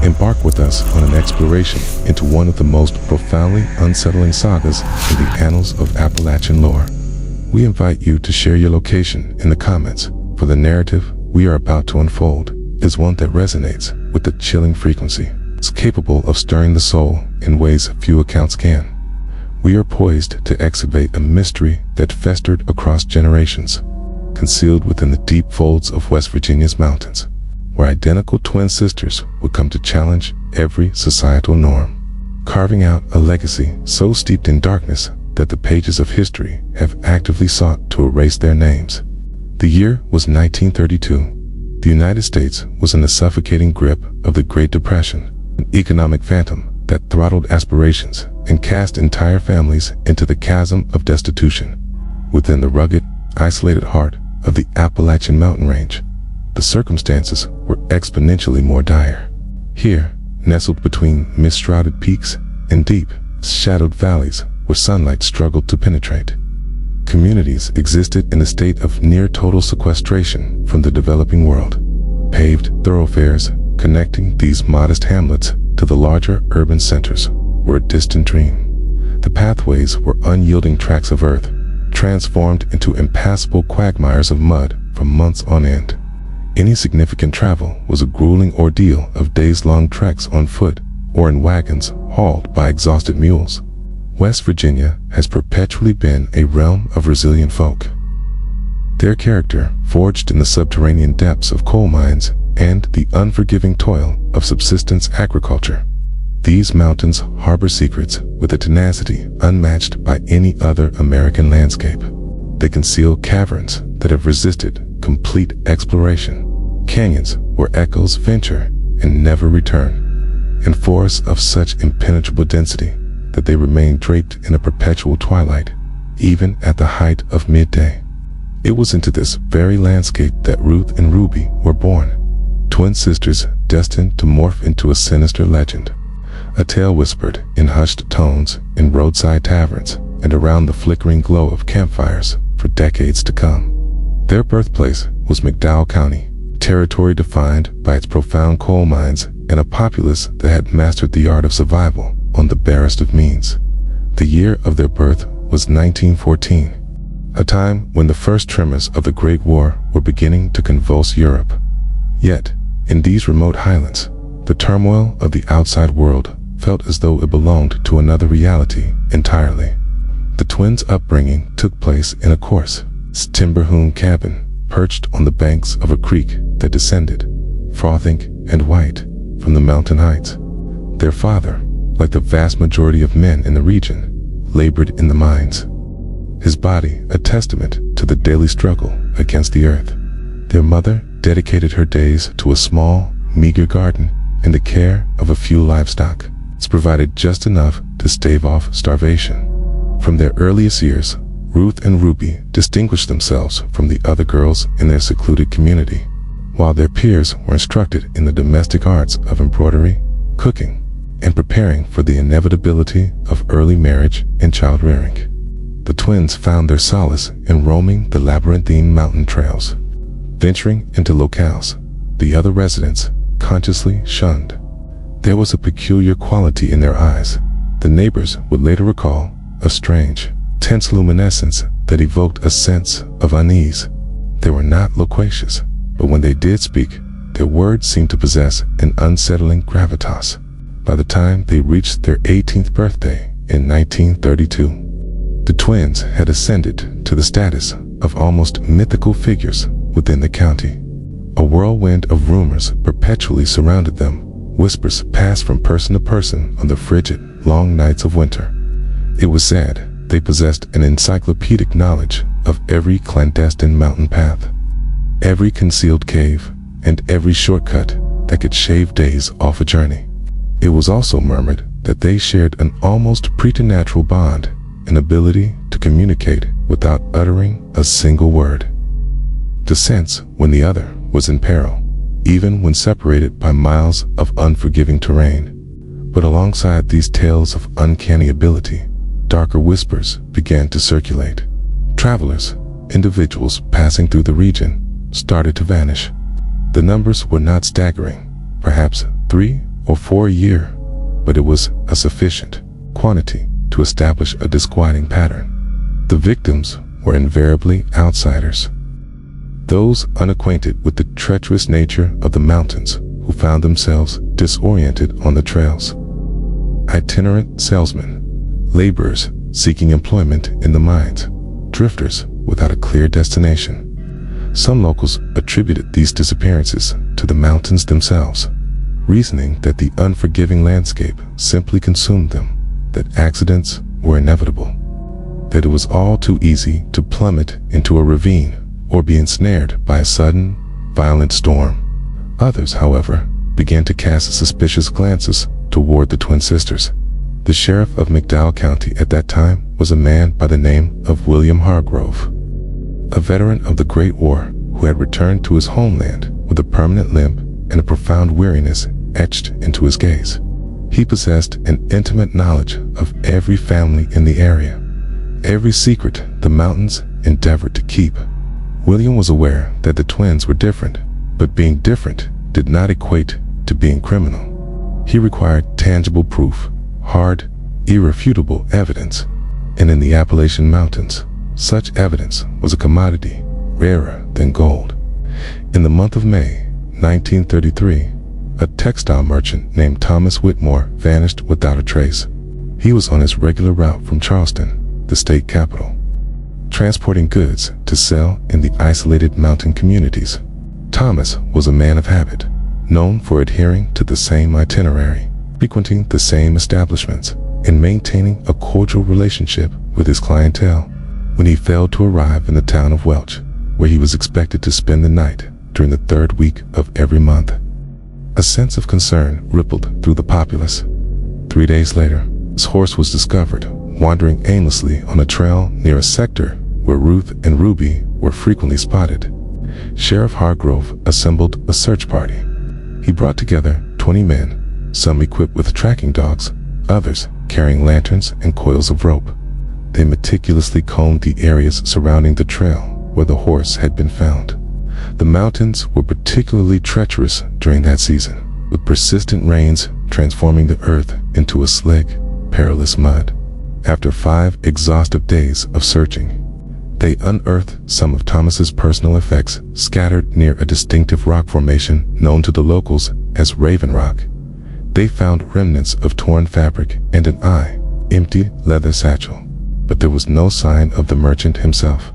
Embark with us on an exploration into one of the most profoundly unsettling sagas in the annals of Appalachian lore. We invite you to share your location in the comments, for the narrative we are about to unfold is one that resonates with a chilling frequency. It's capable of stirring the soul in ways few accounts can. We are poised to excavate a mystery that festered across generations, concealed within the deep folds of West Virginia's mountains, where identical twin sisters would come to challenge every societal norm, carving out a legacy so steeped in darkness that the pages of history have actively sought to erase their names. The year was 1932. The United States was in the suffocating grip of the Great Depression, an economic phantom that throttled aspirations and cast entire families into the chasm of destitution. Within the rugged, isolated heart of the Appalachian mountain range, the circumstances were exponentially more dire. Here, nestled between mist-shrouded peaks and deep, shadowed valleys where sunlight struggled to penetrate, communities existed in a state of near-total sequestration from the developing world. Paved thoroughfares connecting these modest hamlets to the larger urban centers were a distant dream. The pathways were unyielding tracts of earth, transformed into impassable quagmires of mud for months on end. Any significant travel was a grueling ordeal of days-long treks on foot or in wagons hauled by exhausted mules. West Virginia has perpetually been a realm of resilient folk. Their character forged in the subterranean depths of coal mines and the unforgiving toil of subsistence agriculture. These mountains harbor secrets with a tenacity unmatched by any other American landscape. They conceal caverns that have resisted complete exploration, canyons where echoes venture and never return, and forests of such impenetrable density that they remain draped in a perpetual twilight, even at the height of midday. It was into this very landscape that Ruth and Ruby were born, twin sisters destined to morph into a sinister legend, a tale whispered in hushed tones in roadside taverns and around the flickering glow of campfires for decades to come. Their birthplace was McDowell County, territory defined by its profound coal mines and a populace that had mastered the art of survival on the barest of means. The year of their birth was 1914, a time when the first tremors of the Great War were beginning to convulse Europe. Yet, in these remote highlands, the turmoil of the outside world felt as though it belonged to another reality entirely. The twins' upbringing took place in a coarse, timber-hewn cabin perched on the banks of a creek that descended, frothing and white, from the mountain heights. Their father, like the vast majority of men in the region, labored in the mines, his body a testament to the daily struggle against the earth. Their mother dedicated her days to a small, meager garden and the care of a few livestock. It's provided just enough to stave off starvation. From their earliest years, Ruth and Ruby distinguished themselves from the other girls in their secluded community, while their peers were instructed in the domestic arts of embroidery, cooking, and preparing for the inevitability of early marriage and child-rearing. The twins found their solace in roaming the labyrinthine mountain trails, venturing into locales the other residents consciously shunned. There was a peculiar quality in their eyes the neighbors would later recall, a strange, tense luminescence that evoked a sense of unease. They were not loquacious, but when they did speak, their words seemed to possess an unsettling gravitas. By the time they reached their 18th birthday in 1932, the twins had ascended to the status of almost mythical figures within the county. A whirlwind of rumors perpetually surrounded them. Whispers passed from person to person on the frigid, long nights of winter. It was said they possessed an encyclopedic knowledge of every clandestine mountain path, every concealed cave, and every shortcut that could shave days off a journey. It was also murmured that they shared an almost preternatural bond, an ability to communicate without uttering a single word, to sense when the other was in peril, even when separated by miles of unforgiving terrain. But alongside these tales of uncanny ability, darker whispers began to circulate. Travelers, individuals passing through the region, started to vanish. The numbers were not staggering, perhaps 3 or for a year, but it was a sufficient quantity to establish a disquieting pattern. The victims were invariably outsiders, those unacquainted with the treacherous nature of the mountains who found themselves disoriented on the trails. Itinerant salesmen, laborers seeking employment in the mines, drifters without a clear destination. Some locals attributed these disappearances to the mountains themselves, reasoning that the unforgiving landscape simply consumed them, that accidents were inevitable, that it was all too easy to plummet into a ravine or be ensnared by a sudden, violent storm. Others, however, began to cast suspicious glances toward the twin sisters. The sheriff of McDowell County at that time was a man by the name of William Hargrove, a veteran of the Great War who had returned to his homeland with a permanent limp and a profound weariness etched into his gaze. He possessed an intimate knowledge of every family in the area, every secret the mountains endeavored to keep. William was aware that the twins were different, but being different did not equate to being criminal. He required tangible proof, hard, irrefutable evidence, and in the Appalachian Mountains, such evidence was a commodity rarer than gold. In the month of May 1933, a textile merchant named Thomas Whitmore vanished without a trace. He was on his regular route from Charleston, the state capital, transporting goods to sell in the isolated mountain communities. Thomas was a man of habit, known for adhering to the same itinerary, frequenting the same establishments, and maintaining a cordial relationship with his clientele. When he failed to arrive in the town of Welch, where he was expected to spend the night during the third week of every month, a sense of concern rippled through the populace. 3 days later, his horse was discovered wandering aimlessly on a trail near a sector where Ruth and Ruby were frequently spotted. Sheriff Hargrove assembled a search party. He brought together 20 men, some equipped with tracking dogs, others carrying lanterns and coils of rope. They meticulously combed the areas surrounding the trail where the horse had been found. The mountains were particularly treacherous during that season, with persistent rains transforming the earth into a slick, perilous mud. After 5 exhaustive days of searching, they unearthed some of Thomas's personal effects scattered near a distinctive rock formation known to the locals as Raven Rock. They found remnants of torn fabric and an empty leather satchel, but there was no sign of the merchant himself.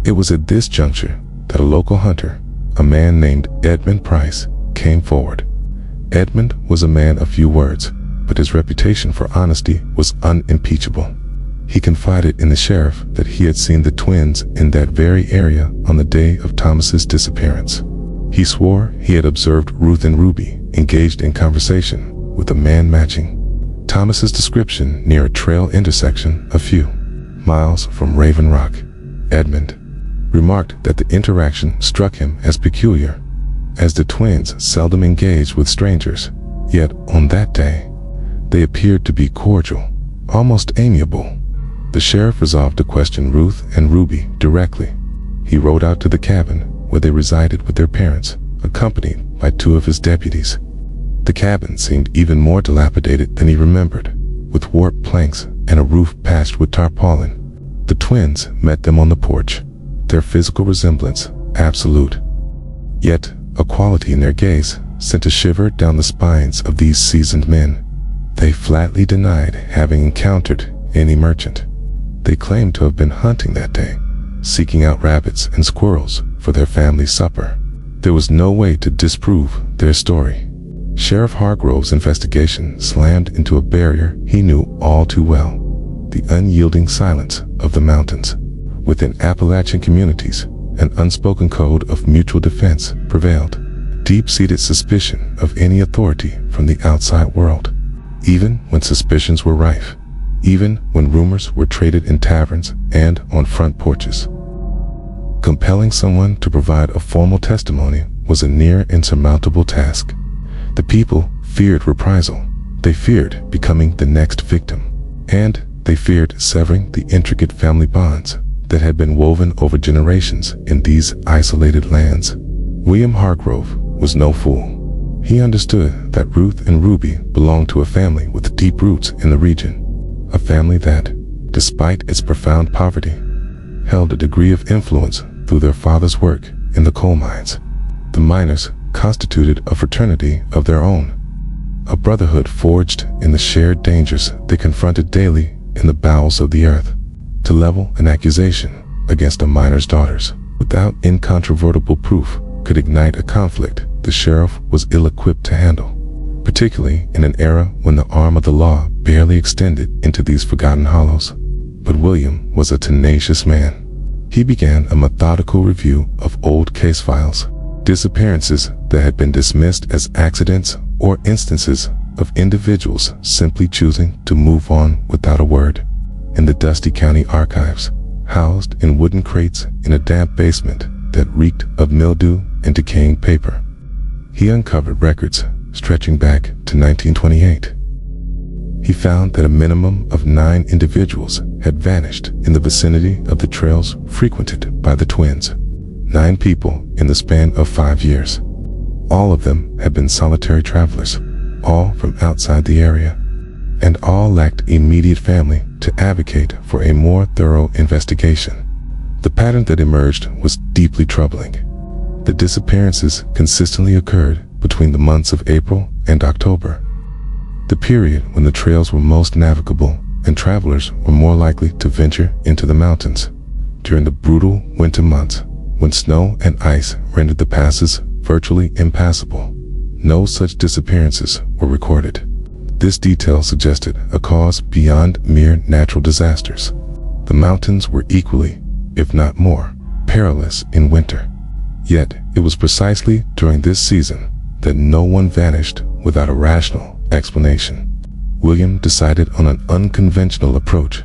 It was at this juncture that a local hunter, a man named Edmund Price, came forward. Edmund was a man of few words, but his reputation for honesty was unimpeachable. He confided in the sheriff that he had seen the twins in that very area on the day of Thomas's disappearance. He swore he had observed Ruth and Ruby engaged in conversation with a man matching Thomas's description near a trail intersection a few miles from Raven Rock. Edmund remarked that the interaction struck him as peculiar, as the twins seldom engaged with strangers, yet on that day, they appeared to be cordial, almost amiable. The sheriff resolved to question Ruth and Ruby directly. He rode out to the cabin where they resided with their parents, accompanied by 2 of his deputies. The cabin seemed even more dilapidated than he remembered, with warped planks and a roof patched with tarpaulin. The twins met them on the porch, their physical resemblance absolute. Yet a quality in their gaze sent a shiver down the spines of these seasoned men. They flatly denied having encountered any merchant. They claimed to have been hunting that day, seeking out rabbits and squirrels for their family supper. There was no way to disprove their story. Sheriff Hargrove's investigation slammed into a barrier he knew all too well: the unyielding silence of the mountains. Within Appalachian communities, an unspoken code of mutual defense prevailed, deep-seated suspicion of any authority from the outside world, even when suspicions were rife, even when rumors were traded in taverns and on front porches. Compelling someone to provide a formal testimony was a near insurmountable task. The people feared reprisal. They feared becoming the next victim. And they feared severing the intricate family bonds that had been woven over generations in these isolated lands. William Hargrove was no fool. He understood that Ruth and Ruby belonged to a family with deep roots in the region, a family that, despite its profound poverty, held a degree of influence through their father's work in the coal mines. The miners constituted a fraternity of their own, a brotherhood forged in the shared dangers they confronted daily in the bowels of the earth. To level an accusation against a miner's daughters without incontrovertible proof could ignite a conflict the sheriff was ill-equipped to handle, particularly in an era when the arm of the law barely extended into these forgotten hollows. But William was a tenacious man. He began a methodical review of old case files, disappearances that had been dismissed as accidents or instances of individuals simply choosing to move on without a word. In the dusty county archives, housed in wooden crates in a damp basement that reeked of mildew and decaying paper, he uncovered records stretching back to 1928. He found that a minimum of 9 individuals had vanished in the vicinity of the trails frequented by the twins. 9 people in the span of 5 years. All of them had been solitary travelers, all from outside the area, and all lacked immediate family to advocate for a more thorough investigation. The pattern that emerged was deeply troubling. The disappearances consistently occurred between the months of April and October, the period when the trails were most navigable and travelers were more likely to venture into the mountains. During the brutal winter months, when snow and ice rendered the passes virtually impassable, no such disappearances were recorded. This detail suggested a cause beyond mere natural disasters. The mountains were equally, if not more, perilous in winter. Yet it was precisely during this season that no one vanished without a rational explanation. William decided on an unconventional approach.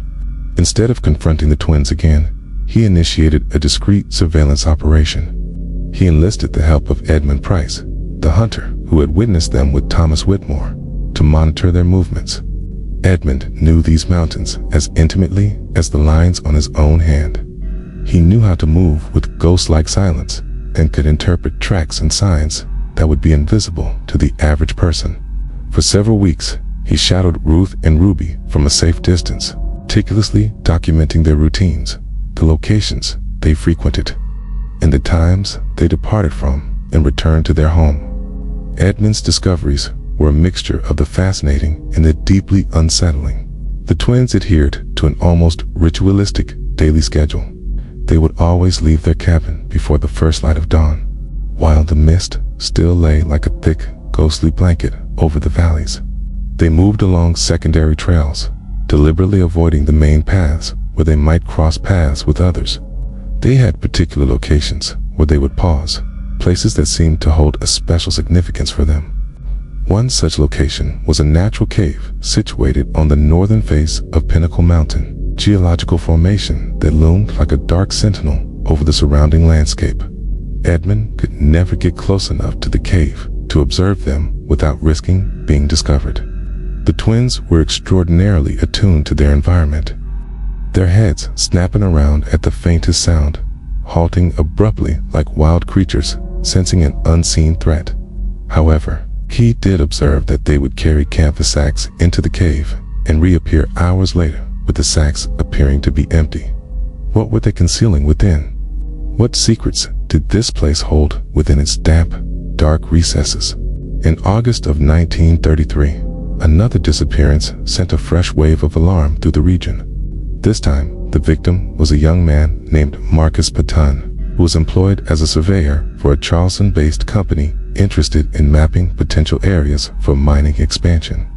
Instead of confronting the twins again, he initiated a discreet surveillance operation. He enlisted the help of Edmund Price, the hunter who had witnessed them with Thomas Whitmore, to monitor their movements. Edmund knew these mountains as intimately as the lines on his own hand. He knew how to move with ghost-like silence and could interpret tracks and signs that would be invisible to the average person. For several weeks, he shadowed Ruth and Ruby from a safe distance, meticulously documenting their routines, the locations they frequented, and the times they departed from and returned to their home. Edmund's discoveries were a mixture of the fascinating and the deeply unsettling. The twins adhered to an almost ritualistic daily schedule. They would always leave their cabin before the first light of dawn, while the mist still lay like a thick, ghostly blanket over the valleys. They moved along secondary trails, deliberately avoiding the main paths where they might cross paths with others. They had particular locations where they would pause, places that seemed to hold a special significance for them. One such location was a natural cave situated on the northern face of Pinnacle Mountain, geological formation that loomed like a dark sentinel over the surrounding landscape. Edmund could never get close enough to the cave to observe them without risking being discovered. The twins were extraordinarily attuned to their environment, their heads snapping around at the faintest sound, halting abruptly like wild creatures sensing an unseen threat. However, he did observe that they would carry canvas sacks into the cave and reappear hours later with the sacks appearing to be empty. What were they concealing within? What secrets did this place hold within its damp, dark recesses? In August of 1933, another disappearance sent a fresh wave of alarm through the region. This time, the victim was a young man named Marcus Patton, who was employed as a surveyor for a Charleston-based company interested in mapping potential areas for mining expansion.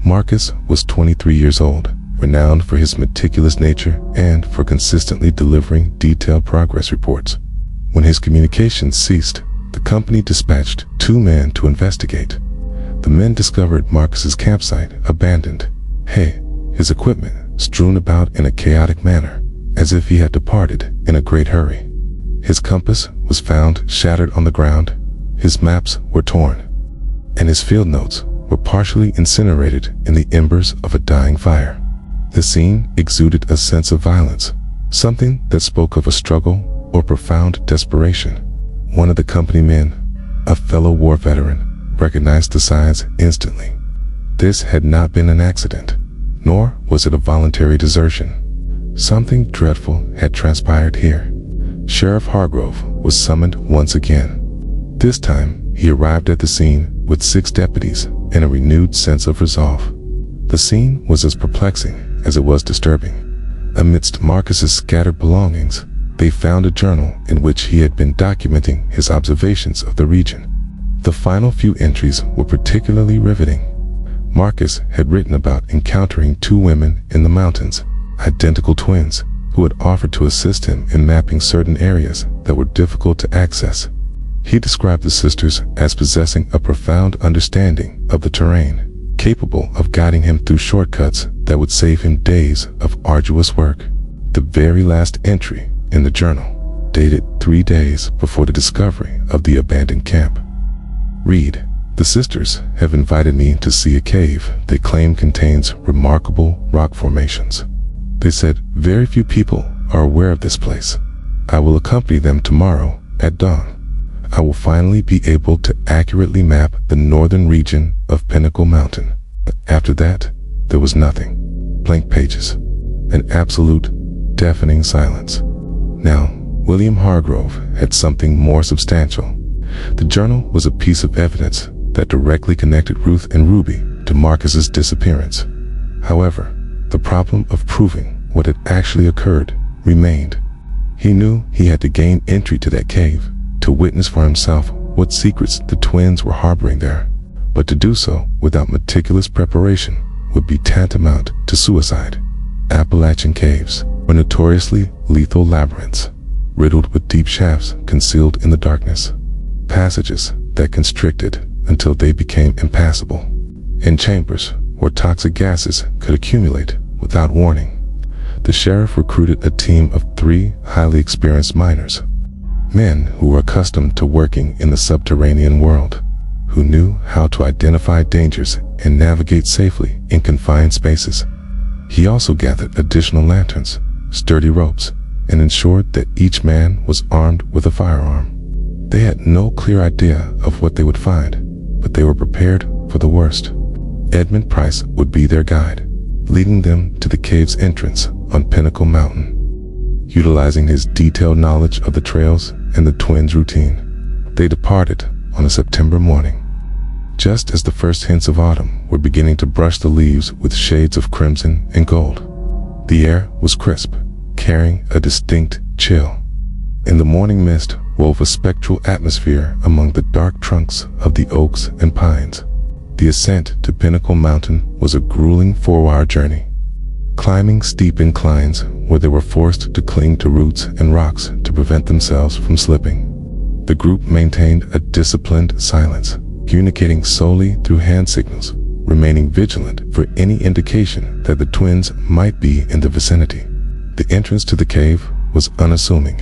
Marcus was 23 years old, renowned for his meticulous nature and for consistently delivering detailed progress reports. When his communications ceased, the company dispatched 2 men to investigate. The men discovered Marcus's campsite abandoned, his equipment strewn about in a chaotic manner, as if he had departed in a great hurry. His compass was found shattered on the ground, his maps were torn, and his field notes were partially incinerated in the embers of a dying fire. The scene exuded a sense of violence, something that spoke of a struggle or profound desperation. One of the company men, a fellow war veteran, recognized the signs instantly. This had not been an accident, nor was it a voluntary desertion. Something dreadful had transpired here. Sheriff Hargrove was summoned once again. This time, he arrived at the scene with 6 deputies and a renewed sense of resolve. The scene was as perplexing as it was disturbing. Amidst Marcus's scattered belongings, they found a journal in which he had been documenting his observations of the region. The final few entries were particularly riveting. Marcus had written about encountering 2 women in the mountains, identical twins, who had offered to assist him in mapping certain areas that were difficult to access. He described the sisters as possessing a profound understanding of the terrain, capable of guiding him through shortcuts that would save him days of arduous work. The very last entry in the journal, dated 3 days before the discovery of the abandoned camp, read, "The sisters have invited me to see a cave they claim contains remarkable rock formations. They said very few people are aware of this place. I will accompany them tomorrow at dawn. I will finally be able to accurately map the northern region of Pinnacle Mountain." After that, there was nothing. Blank pages. An absolute, deafening silence. Now, William Hargrove had something more substantial. The journal was a piece of evidence that directly connected Ruth and Ruby to Marcus's disappearance. However, the problem of proving what had actually occurred remained. He knew he had to gain entry to that cave, to witness for himself what secrets the twins were harboring there. But to do so without meticulous preparation would be tantamount to suicide. Appalachian caves were notoriously lethal labyrinths, riddled with deep shafts concealed in the darkness, passages that constricted until they became impassable, and chambers where toxic gases could accumulate without warning. The sheriff recruited a team of 3 highly experienced miners, men who were accustomed to working in the subterranean world, who knew how to identify dangers and navigate safely in confined spaces. He also gathered additional lanterns, sturdy ropes, and ensured that each man was armed with a firearm. They had no clear idea of what they would find, but they were prepared for the worst. Edmund Price would be their guide, leading them to the cave's entrance on Pinnacle Mountain. Utilizing his detailed knowledge of the trails and the twins' routine, they departed on a September morning. Just as the first hints of autumn were beginning to brush the leaves with shades of crimson and gold, the air was crisp, carrying a distinct chill. And the morning mist wove a spectral atmosphere among the dark trunks of the oaks and pines. The ascent to Pinnacle Mountain was a grueling 4-hour journey, climbing steep inclines where they were forced to cling to roots and rocks to prevent themselves from slipping. The group maintained a disciplined silence, communicating solely through hand signals, remaining vigilant for any indication that the twins might be in the vicinity. The entrance to the cave was unassuming,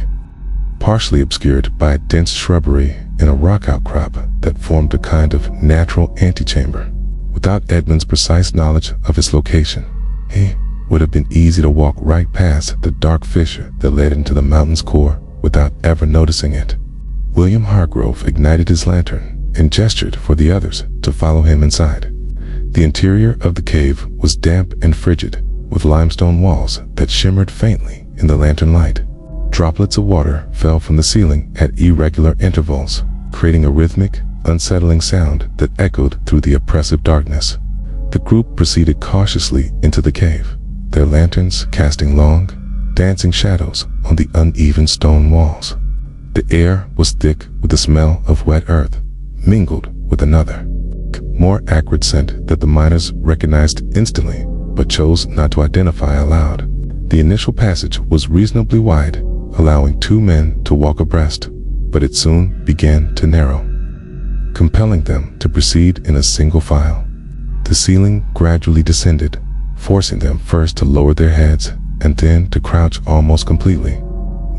partially obscured by a dense shrubbery and a rock outcrop that formed a kind of natural antechamber. Without Edmund's precise knowledge of its location, it would have been easy to walk right past the dark fissure that led into the mountain's core without ever noticing it. William Hargrove ignited his lantern and gestured for the others to follow him inside. The interior of the cave was damp and frigid, with limestone walls that shimmered faintly in the lantern light. Droplets of water fell from the ceiling at irregular intervals, creating a rhythmic, unsettling sound that echoed through the oppressive darkness. The group proceeded cautiously into the cave, their lanterns casting long, dancing shadows on the uneven stone walls. The air was thick with the smell of wet earth, mingled with another, more acrid scent that the miners recognized instantly, but chose not to identify aloud. The initial passage was reasonably wide, allowing 2 men to walk abreast, but it soon began to narrow, compelling them to proceed in a single file. The ceiling gradually descended, forcing them first to lower their heads and then to crouch almost completely.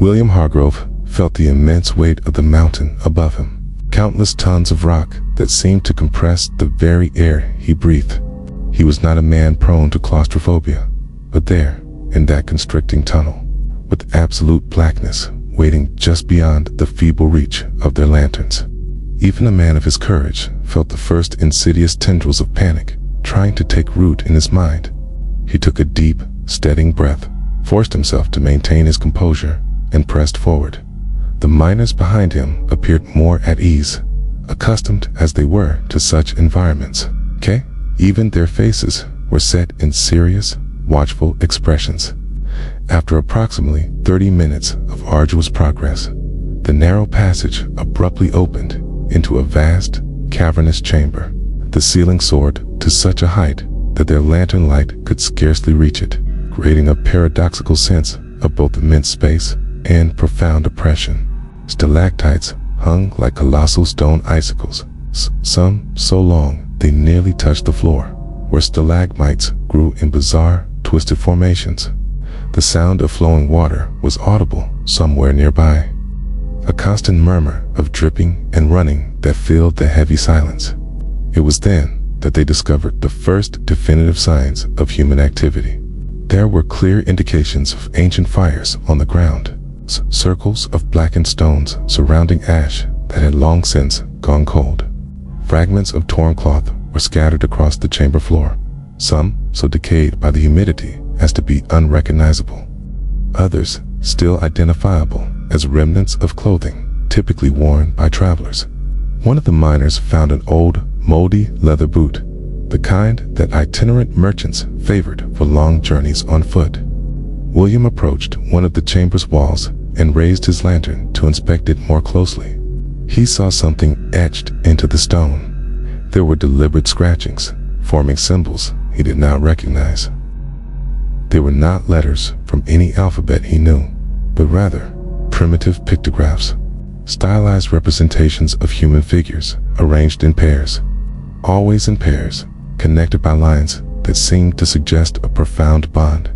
William Hargrove felt the immense weight of the mountain above him, countless tons of rock that seemed to compress the very air he breathed. He was not a man prone to claustrophobia, but there, in that constricting tunnel, with absolute blackness waiting just beyond the feeble reach of their lanterns, Even a man of his courage felt the first insidious tendrils of panic trying to take root in his mind. He took a deep, steadying breath, forced himself to maintain his composure, and pressed forward. The miners behind him appeared more at ease, accustomed as they were to such environments. Even their faces were set in serious, watchful expressions. After approximately 30 minutes of arduous progress, the narrow passage abruptly opened into a vast, cavernous chamber. The ceiling soared to such a height that their lantern light could scarcely reach it, creating a paradoxical sense of both immense space and profound oppression. Stalactites hung like colossal stone icicles, some so long they nearly touched the floor, where stalagmites grew in bizarre, twisted formations. The sound of flowing water was audible somewhere nearby, a constant murmur of dripping and running that filled the heavy silence. It was then that they discovered the first definitive signs of human activity. There were clear indications of ancient fires on the ground, circles of blackened stones surrounding ash that had long since gone cold. Fragments of torn cloth were scattered across the chamber floor, some so decayed by the humidity as to be unrecognizable, others still identifiable as remnants of clothing typically worn by travelers. One of the miners found an old, moldy leather boot, the kind that itinerant merchants favored for long journeys on foot. William approached one of the chamber's walls and raised his lantern to inspect it more closely. He saw something etched into the stone. There were deliberate scratchings, forming symbols he did not recognize. They were not letters from any alphabet he knew, but rather primitive pictographs, stylized representations of human figures arranged in pairs, always in pairs, connected by lines that seemed to suggest a profound bond.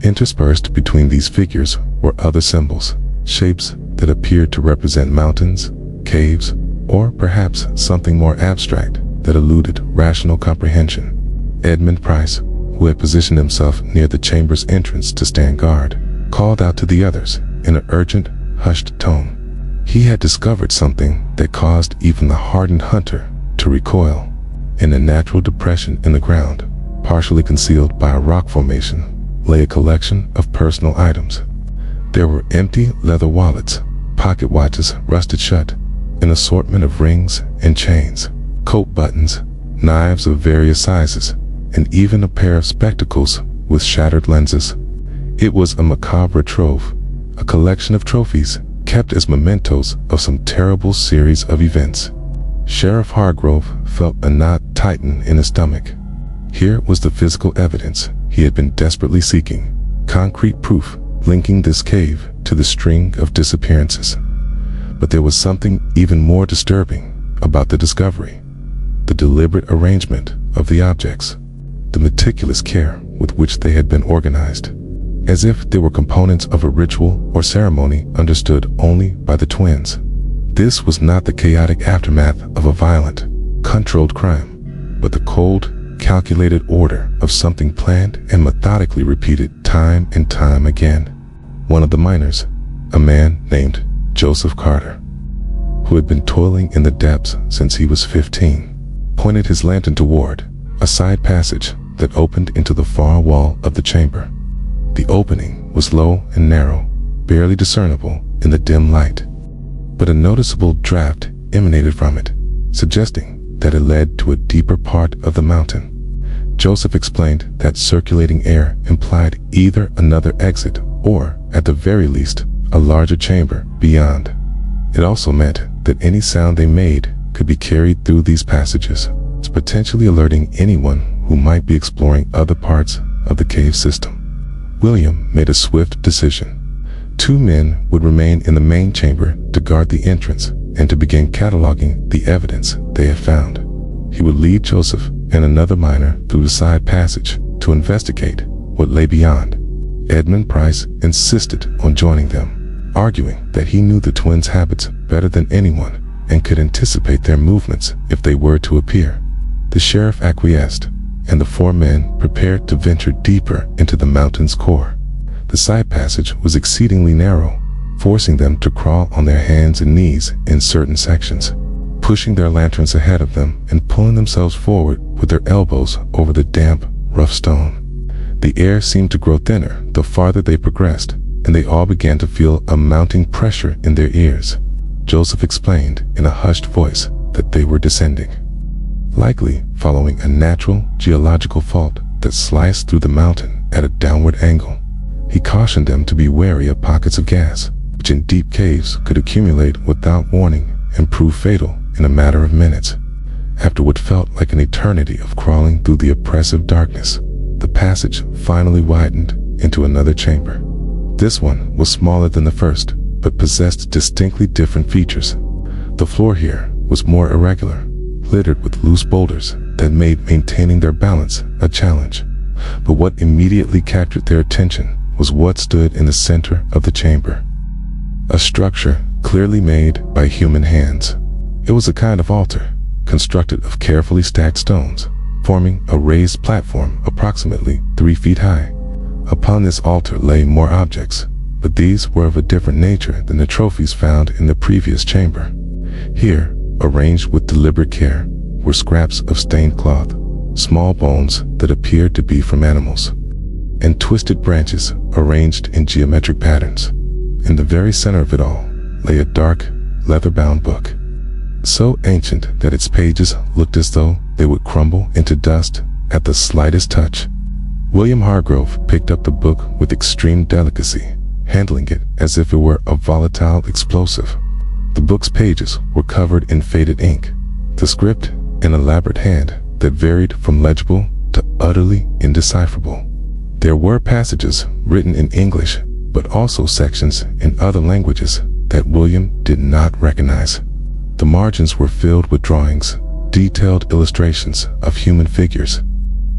Interspersed between these figures were other symbols, shapes that appeared to represent mountains, caves, or perhaps something more abstract that eluded rational comprehension. Edmund Price, who had positioned himself near the chamber's entrance to stand guard, called out to the others in an urgent, hushed tone. He had discovered something that caused even the hardened hunter to recoil. In a natural depression in the ground, partially concealed by a rock formation, lay a collection of personal items. There were empty leather wallets, pocket watches rusted shut, an assortment of rings and chains, coat buttons, knives of various sizes, and even a pair of spectacles with shattered lenses. It was a macabre trove, a collection of trophies kept as mementos of some terrible series of events. Sheriff Hargrove felt a knot tighten in his stomach. Here was the physical evidence he had been desperately seeking, concrete proof linking this cave to the string of disappearances. But there was something even more disturbing about the discovery: the deliberate arrangement of the objects, the meticulous care with which they had been organized, as if they were components of a ritual or ceremony understood only by the twins. This was not the chaotic aftermath of a violent, controlled crime, but the cold, calculated order of something planned and methodically repeated time and time again. One of the miners, a man named Joseph Carter, who had been toiling in the depths since he was 15, pointed his lantern toward a side passage that opened into the far wall of the chamber. The opening was low and narrow, barely discernible in the dim light, but a noticeable draft emanated from it, suggesting that it led to a deeper part of the mountain. Joseph explained that circulating air implied either another exit or, at the very least, a larger chamber beyond. It also meant that any sound they made could be carried through these passages, potentially alerting anyone who might be exploring other parts of the cave system. William made a swift decision. 2 men would remain in the main chamber to guard the entrance and to begin cataloging the evidence they had found. He would lead Joseph and another miner through the side passage to investigate what lay beyond. Edmund Price insisted on joining them, arguing that he knew the twins' habits better than anyone and could anticipate their movements if they were to appear. The sheriff acquiesced, and the 4 men prepared to venture deeper into the mountain's core. The side passage was exceedingly narrow, forcing them to crawl on their hands and knees in certain sections. pushing their lanterns ahead of them and pulling themselves forward with their elbows over the damp, rough stone. The air seemed to grow thinner the farther they progressed, and they all began to feel a mounting pressure in their ears. Joseph explained in a hushed voice that they were descending, likely following a natural geological fault that sliced through the mountain at a downward angle. He cautioned them to be wary of pockets of gas, which in deep caves could accumulate without warning and prove fatal in a matter of minutes. After what felt like an eternity of crawling through the oppressive darkness, the passage finally widened into another chamber. This one was smaller than the first, but possessed distinctly different features. The floor here was more irregular, littered with loose boulders that made maintaining their balance a challenge. But what immediately captured their attention was what stood in the center of the chamber. A structure clearly made by human hands. It was a kind of altar, constructed of carefully stacked stones, forming a raised platform approximately 3 feet high. Upon this altar lay more objects, but these were of a different nature than the trophies found in the previous chamber. Here, arranged with deliberate care, were scraps of stained cloth, small bones that appeared to be from animals, and twisted branches arranged in geometric patterns. In the very center of it all lay a dark, leather-bound book, so ancient that its pages looked as though they would crumble into dust at the slightest touch. William Hargrove picked up the book with extreme delicacy, handling it as if it were a volatile explosive. The book's pages were covered in faded ink, the script an elaborate hand that varied from legible to utterly indecipherable. There were passages written in English, but also sections in other languages that William did not recognize. The margins were filled with drawings, detailed illustrations of human figures,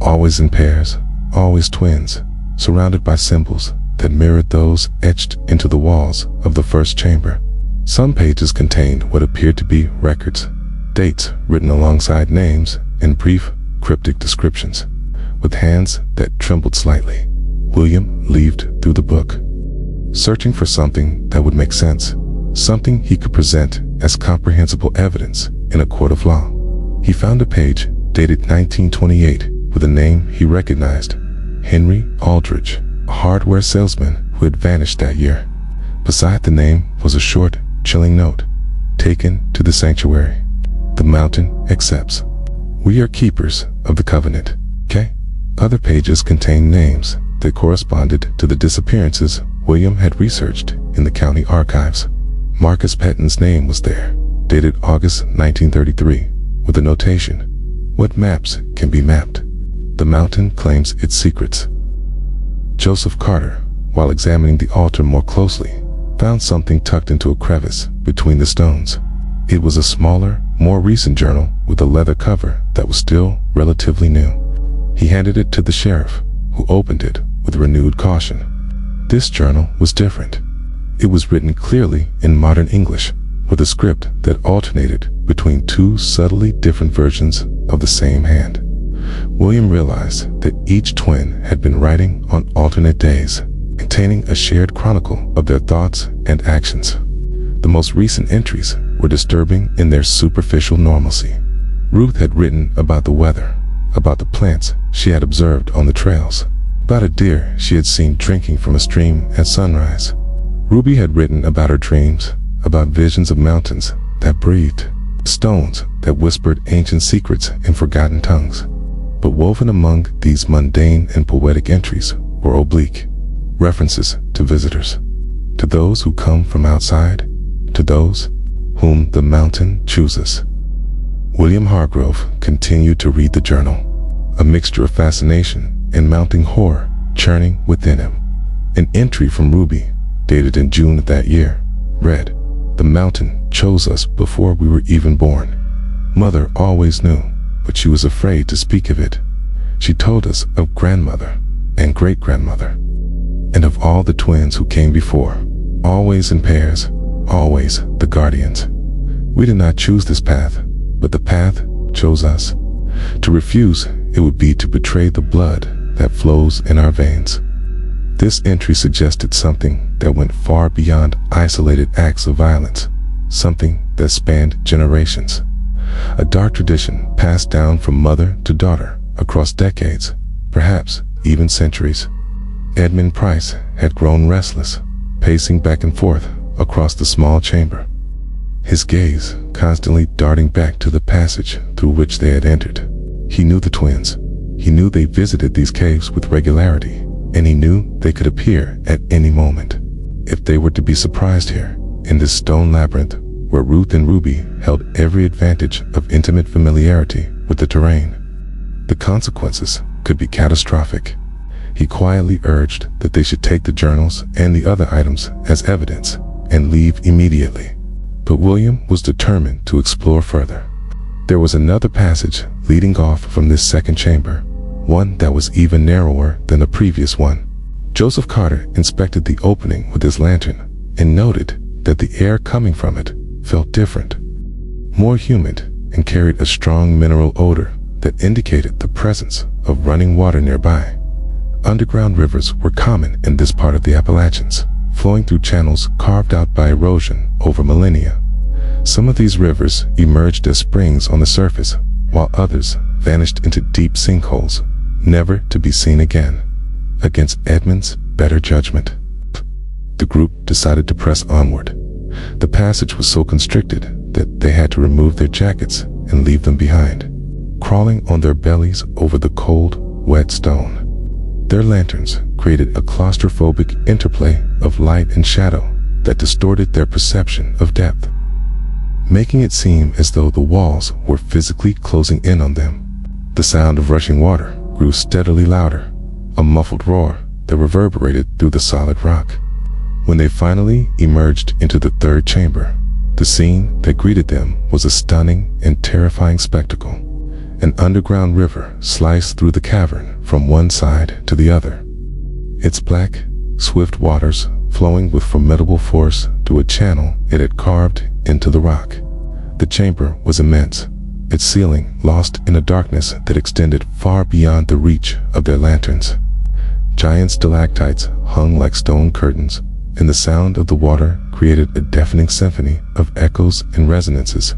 always in pairs, always twins, surrounded by symbols that mirrored those etched into the walls of the first chamber. Some pages contained what appeared to be records, dates written alongside names, and brief, cryptic descriptions. With hands that trembled slightly, William leafed through the book, searching for something that would make sense, something he could present as comprehensible evidence in a court of law. He found a page dated 1928 with a name he recognized, Henry Aldridge, a hardware salesman who had vanished that year. Beside the name was a short, chilling note, taken to the sanctuary. The mountain accepts. We are keepers of the covenant. Okay? Other pages contained names that corresponded to the disappearances William had researched in the county archives. Marcus Petton's name was there, dated August 1933, with a notation, "What maps can be mapped? The mountain claims its secrets." Joseph Carter, while examining the altar more closely, found something tucked into a crevice between the stones. It was a smaller, more recent journal with a leather cover that was still relatively new. He handed it to the sheriff, who opened it with renewed caution. This journal was different. It was written clearly in modern English, with a script that alternated between two subtly different versions of the same hand. William realized that each twin had been writing on alternate days, containing a shared chronicle of their thoughts and actions. The most recent entries were disturbing in their superficial normalcy. Ruth had written about the weather, about the plants she had observed on the trails, about a deer she had seen drinking from a stream at sunrise. Ruby had written about her dreams, about visions of mountains that breathed, stones that whispered ancient secrets in forgotten tongues. But woven among these mundane and poetic entries were oblique references to visitors, to those who come from outside, to those whom the mountain chooses. William Hargrove continued to read the journal, a mixture of fascination and mounting horror churning within him. An entry from Ruby, dated in June of that year, read, "The mountain chose us before we were even born. Mother always knew, but she was afraid to speak of it. She told us of grandmother and great-grandmother, and of all the twins who came before, always in pairs, always the guardians. We did not choose this path, but the path chose us. To refuse, it would be to betray the blood that flows in our veins." This entry suggested something that went far beyond isolated acts of violence, something that spanned generations. a dark tradition passed down from mother to daughter across decades, perhaps even centuries. Edmund Price had grown restless, pacing back and forth across the small chamber, his gaze constantly darting back to the passage through which they had entered. He knew the twins. He knew they visited these caves with regularity, and he knew they could appear at any moment. If they were to be surprised here, in this stone labyrinth where Ruth and Ruby held every advantage of intimate familiarity with the terrain, the consequences could be catastrophic. He quietly urged that they should take the journals and the other items as evidence and leave immediately. But William was determined to explore further. There was another passage leading off from this second chamber, one that was even narrower than the previous one. Joseph Carter inspected the opening with his lantern and noted that the air coming from it felt different, more humid, and carried a strong mineral odor that indicated the presence of running water nearby. Underground rivers were common in this part of the Appalachians, flowing through channels carved out by erosion over millennia. Some of these rivers emerged as springs on the surface, while others vanished into deep sinkholes, never to be seen again. Against Edmund's better judgment, the group decided to press onward. The passage was so constricted that they had to remove their jackets and leave them behind, crawling on their bellies over the cold, wet stone. Their lanterns created a claustrophobic interplay of light and shadow that distorted their perception of depth, making it seem as though the walls were physically closing in on them. The sound of rushing water grew steadily louder, a muffled roar that reverberated through the solid rock. When they finally emerged into the third chamber, the scene that greeted them was a stunning and terrifying spectacle. An underground river sliced through the cavern from one side to the other, its black, swift waters flowing with formidable force through a channel it had carved into the rock. The chamber was immense, its ceiling lost in a darkness that extended far beyond the reach of their lanterns. Giant stalactites hung like stone curtains, and the sound of the water created a deafening symphony of echoes and resonances.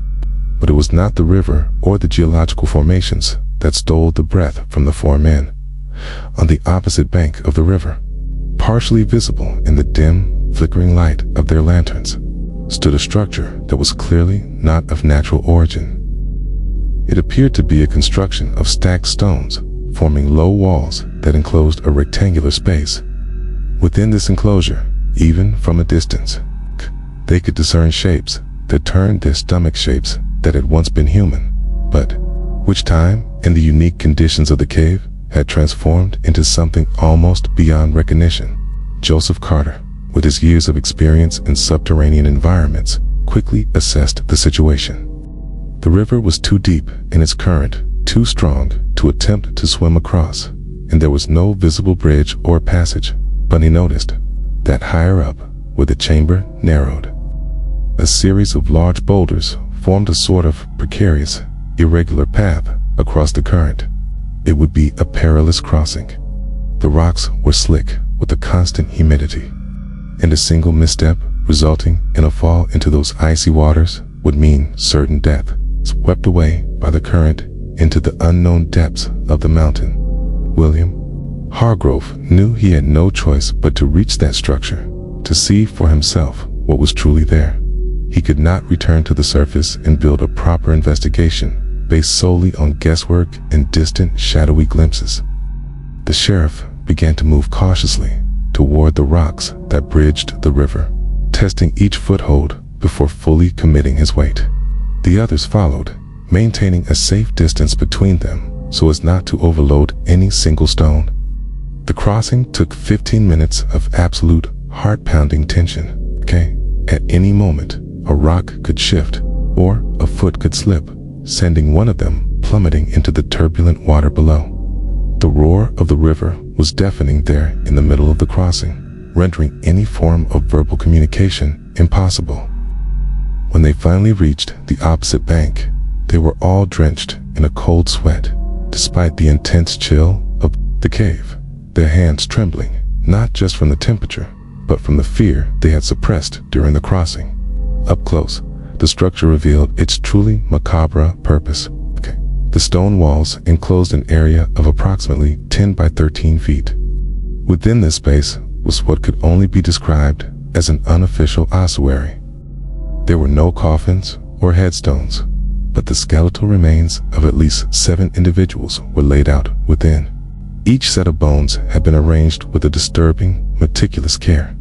But it was not the river or the geological formations that stole the breath from the four men. On the opposite bank of the river, partially visible in the dim, flickering light of their lanterns, stood a structure that was clearly not of natural origin. It appeared to be a construction of stacked stones, forming low walls that enclosed a rectangular space. Within this enclosure, even from a distance, they could discern shapes that turned their stomach shapes that had once been human, but which time and the unique conditions of the cave had transformed into something almost beyond recognition. Joseph Carter, with his years of experience in subterranean environments, quickly assessed the situation. The river was too deep in its current, too strong to attempt to swim across, and there was no visible bridge or passage. But he noticed that higher up, where the chamber narrowed, a series of large boulders formed a sort of precarious, irregular path across the current. It would be a perilous crossing. The rocks were slick with the constant humidity, and a single misstep resulting in a fall into those icy waters would mean certain death, swept away by the current into the unknown depths of the mountain. William Hargrove knew he had no choice but to reach that structure, to see for himself what was truly there. He could not return to the surface and build a proper investigation based solely on guesswork and distant, shadowy glimpses. The sheriff began to move cautiously toward the rocks that bridged the river, testing each foothold before fully committing his weight. The others followed, maintaining a safe distance between them so as not to overload any single stone. The crossing took 15 minutes of absolute, heart-pounding tension. At any moment, a rock could shift, or a foot could slip, sending one of them plummeting into the turbulent water below. The roar of the river was deafening there in the middle of the crossing, rendering any form of verbal communication impossible. When they finally reached the opposite bank, they were all drenched in a cold sweat, despite the intense chill of the cave, their hands trembling, not just from the temperature, but from the fear they had suppressed during the crossing. Up close, the structure revealed its truly macabre purpose. The stone walls enclosed an area of approximately 10 by 13 feet. Within this space was what could only be described as an unofficial ossuary. There were no coffins or headstones, but the skeletal remains of at least 7 individuals were laid out within. Each set of bones had been arranged with a disturbing, meticulous care.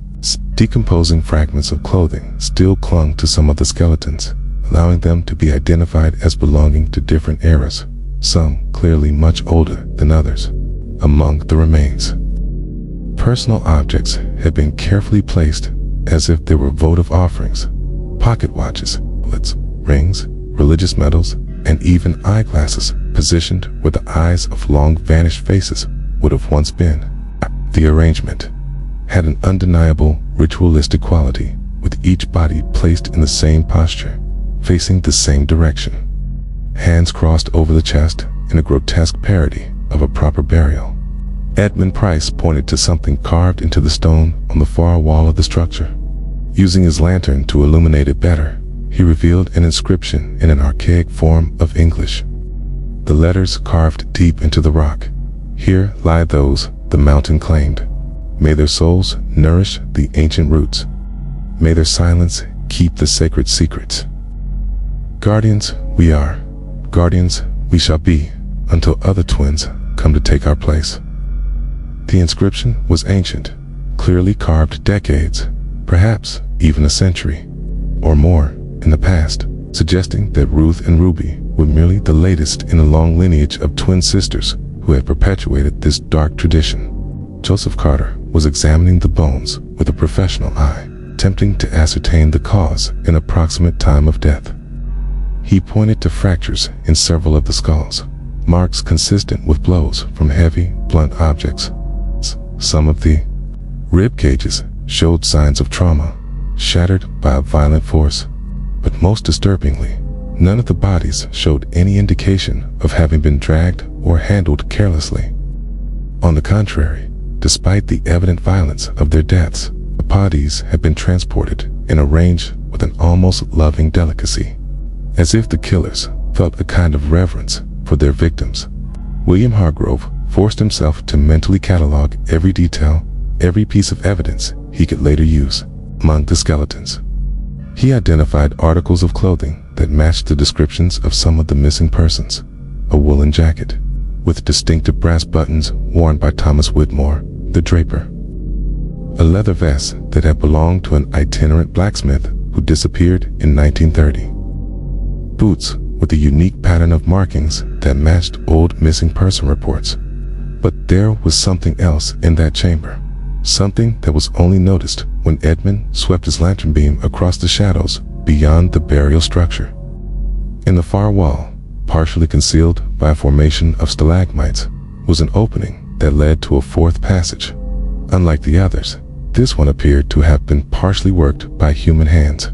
Decomposing fragments of clothing still clung to some of the skeletons, allowing them to be identified as belonging to different eras, some clearly much older than others. Among the remains, personal objects had been carefully placed as if they were votive offerings. Pocket watches, wallets, rings, religious medals, and even eyeglasses positioned where the eyes of long-vanished faces would have once been. The arrangement had an undeniable ritualistic quality, with each body placed in the same posture, facing the same direction. Hands crossed over the chest in a grotesque parody of a proper burial. Edmund Price pointed to something carved into the stone on the far wall of the structure. Using his lantern to illuminate it better, he revealed an inscription in an archaic form of English. The letters carved deep into the rock. Here lie those the mountain claimed. May their souls nourish the ancient roots. May their silence keep the sacred secrets. Guardians we are, guardians we shall be, until other twins come to take our place. The inscription was ancient, clearly carved decades, perhaps even a century or more in the past, suggesting that Ruth and Ruby were merely the latest in a long lineage of twin sisters who had perpetuated this dark tradition. Joseph Carter was examining the bones with a professional eye, attempting to ascertain the cause and approximate time of death. He pointed to fractures in several of the skulls, marks consistent with blows from heavy, blunt objects. Some of the rib cages showed signs of trauma, shattered by a violent force. But most disturbingly, none of the bodies showed any indication of having been dragged or handled carelessly. On the contrary, despite the evident violence of their deaths, the bodies had been transported and arranged with an almost loving delicacy, as if the killers felt a kind of reverence for their victims. William Hargrove forced himself to mentally catalog every detail, every piece of evidence he could later use. Among the skeletons, he identified articles of clothing that matched the descriptions of some of the missing persons. A woolen jacket with distinctive brass buttons worn by Thomas Whitmore, the draper. A leather vest that had belonged to an itinerant blacksmith who disappeared in 1930. Boots with a unique pattern of markings that matched old missing person reports. But there was something else in that chamber, something that was only noticed when Edmund swept his lantern beam across the shadows beyond the burial structure. In the far wall, partially concealed by a formation of stalagmites, was an opening that led to a fourth passage. Unlike the others, this one appeared to have been partially worked by human hands.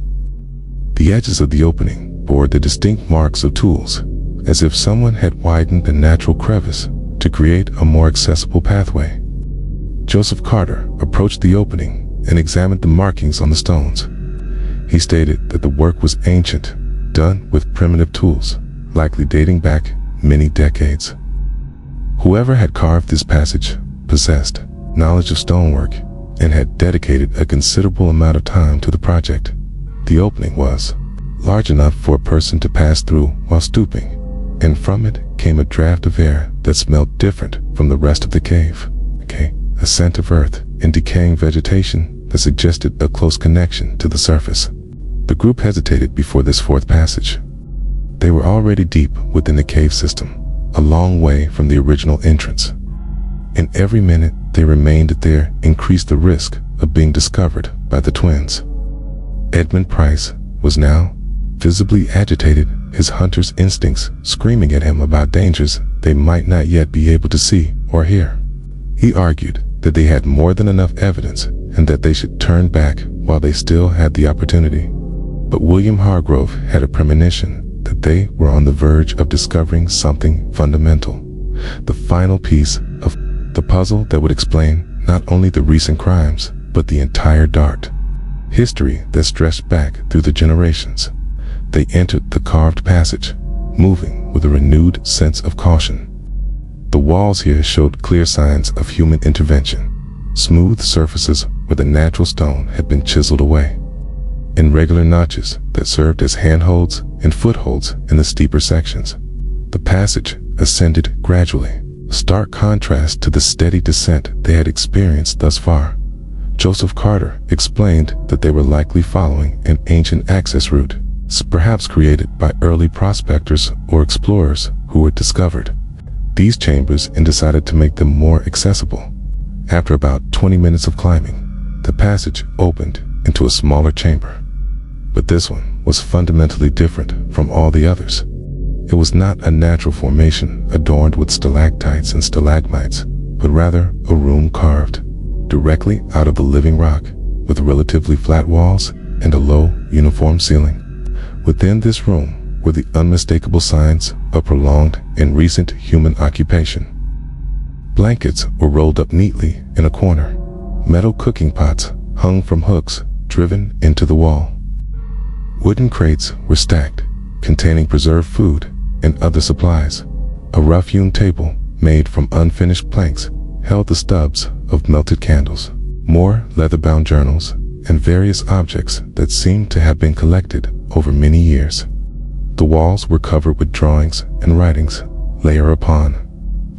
The edges of the opening bore the distinct marks of tools, as if someone had widened a natural crevice to create a more accessible pathway. Joseph Carter approached the opening and examined the markings on the stones. He stated that the work was ancient, done with primitive tools, likely dating back many decades. Whoever had carved this passage possessed knowledge of stonework and had dedicated a considerable amount of time to the project. The opening was large enough for a person to pass through while stooping, and from it came a draft of air that smelled different from the rest of the cave. A scent of earth and decaying vegetation that suggested a close connection to the surface. The group hesitated before this fourth passage. They were already deep within the cave system, a long way from the original entrance. And every minute they remained there increased the risk of being discovered by the twins. Edmund Price was now visibly agitated, his hunter's instincts screaming at him about dangers they might not yet be able to see or hear. He argued that they had more than enough evidence and that they should turn back while they still had the opportunity. But William Hargrove had a premonition that they were on the verge of discovering something fundamental, the final piece of the puzzle that would explain not only the recent crimes, but the entire dark history that stretched back through the generations. they entered the carved passage, moving with a renewed sense of caution. The walls here showed clear signs of human intervention, smooth surfaces where the natural stone had been chiseled away, and regular notches that served as handholds and footholds in the steeper sections. The passage ascended gradually, a stark contrast to the steady descent they had experienced thus far. Joseph Carter explained that they were likely following an ancient access route, perhaps created by early prospectors or explorers who had discovered these chambers and decided to make them more accessible. After about 20 minutes of climbing, the passage opened into a smaller chamber. But this one was fundamentally different from all the others. It was not a natural formation adorned with stalactites and stalagmites, but rather a room carved directly out of the living rock, with relatively flat walls and a low, uniform ceiling. Within this room were the unmistakable signs of prolonged and recent human occupation. Blankets were rolled up neatly in a corner. Metal cooking pots hung from hooks driven into the wall. Wooden crates were stacked, containing preserved food and other supplies. A rough-hewn table made from unfinished planks held the stubs of melted candles, more leather-bound journals, and various objects that seemed to have been collected over many years. The walls were covered with drawings and writings, layer upon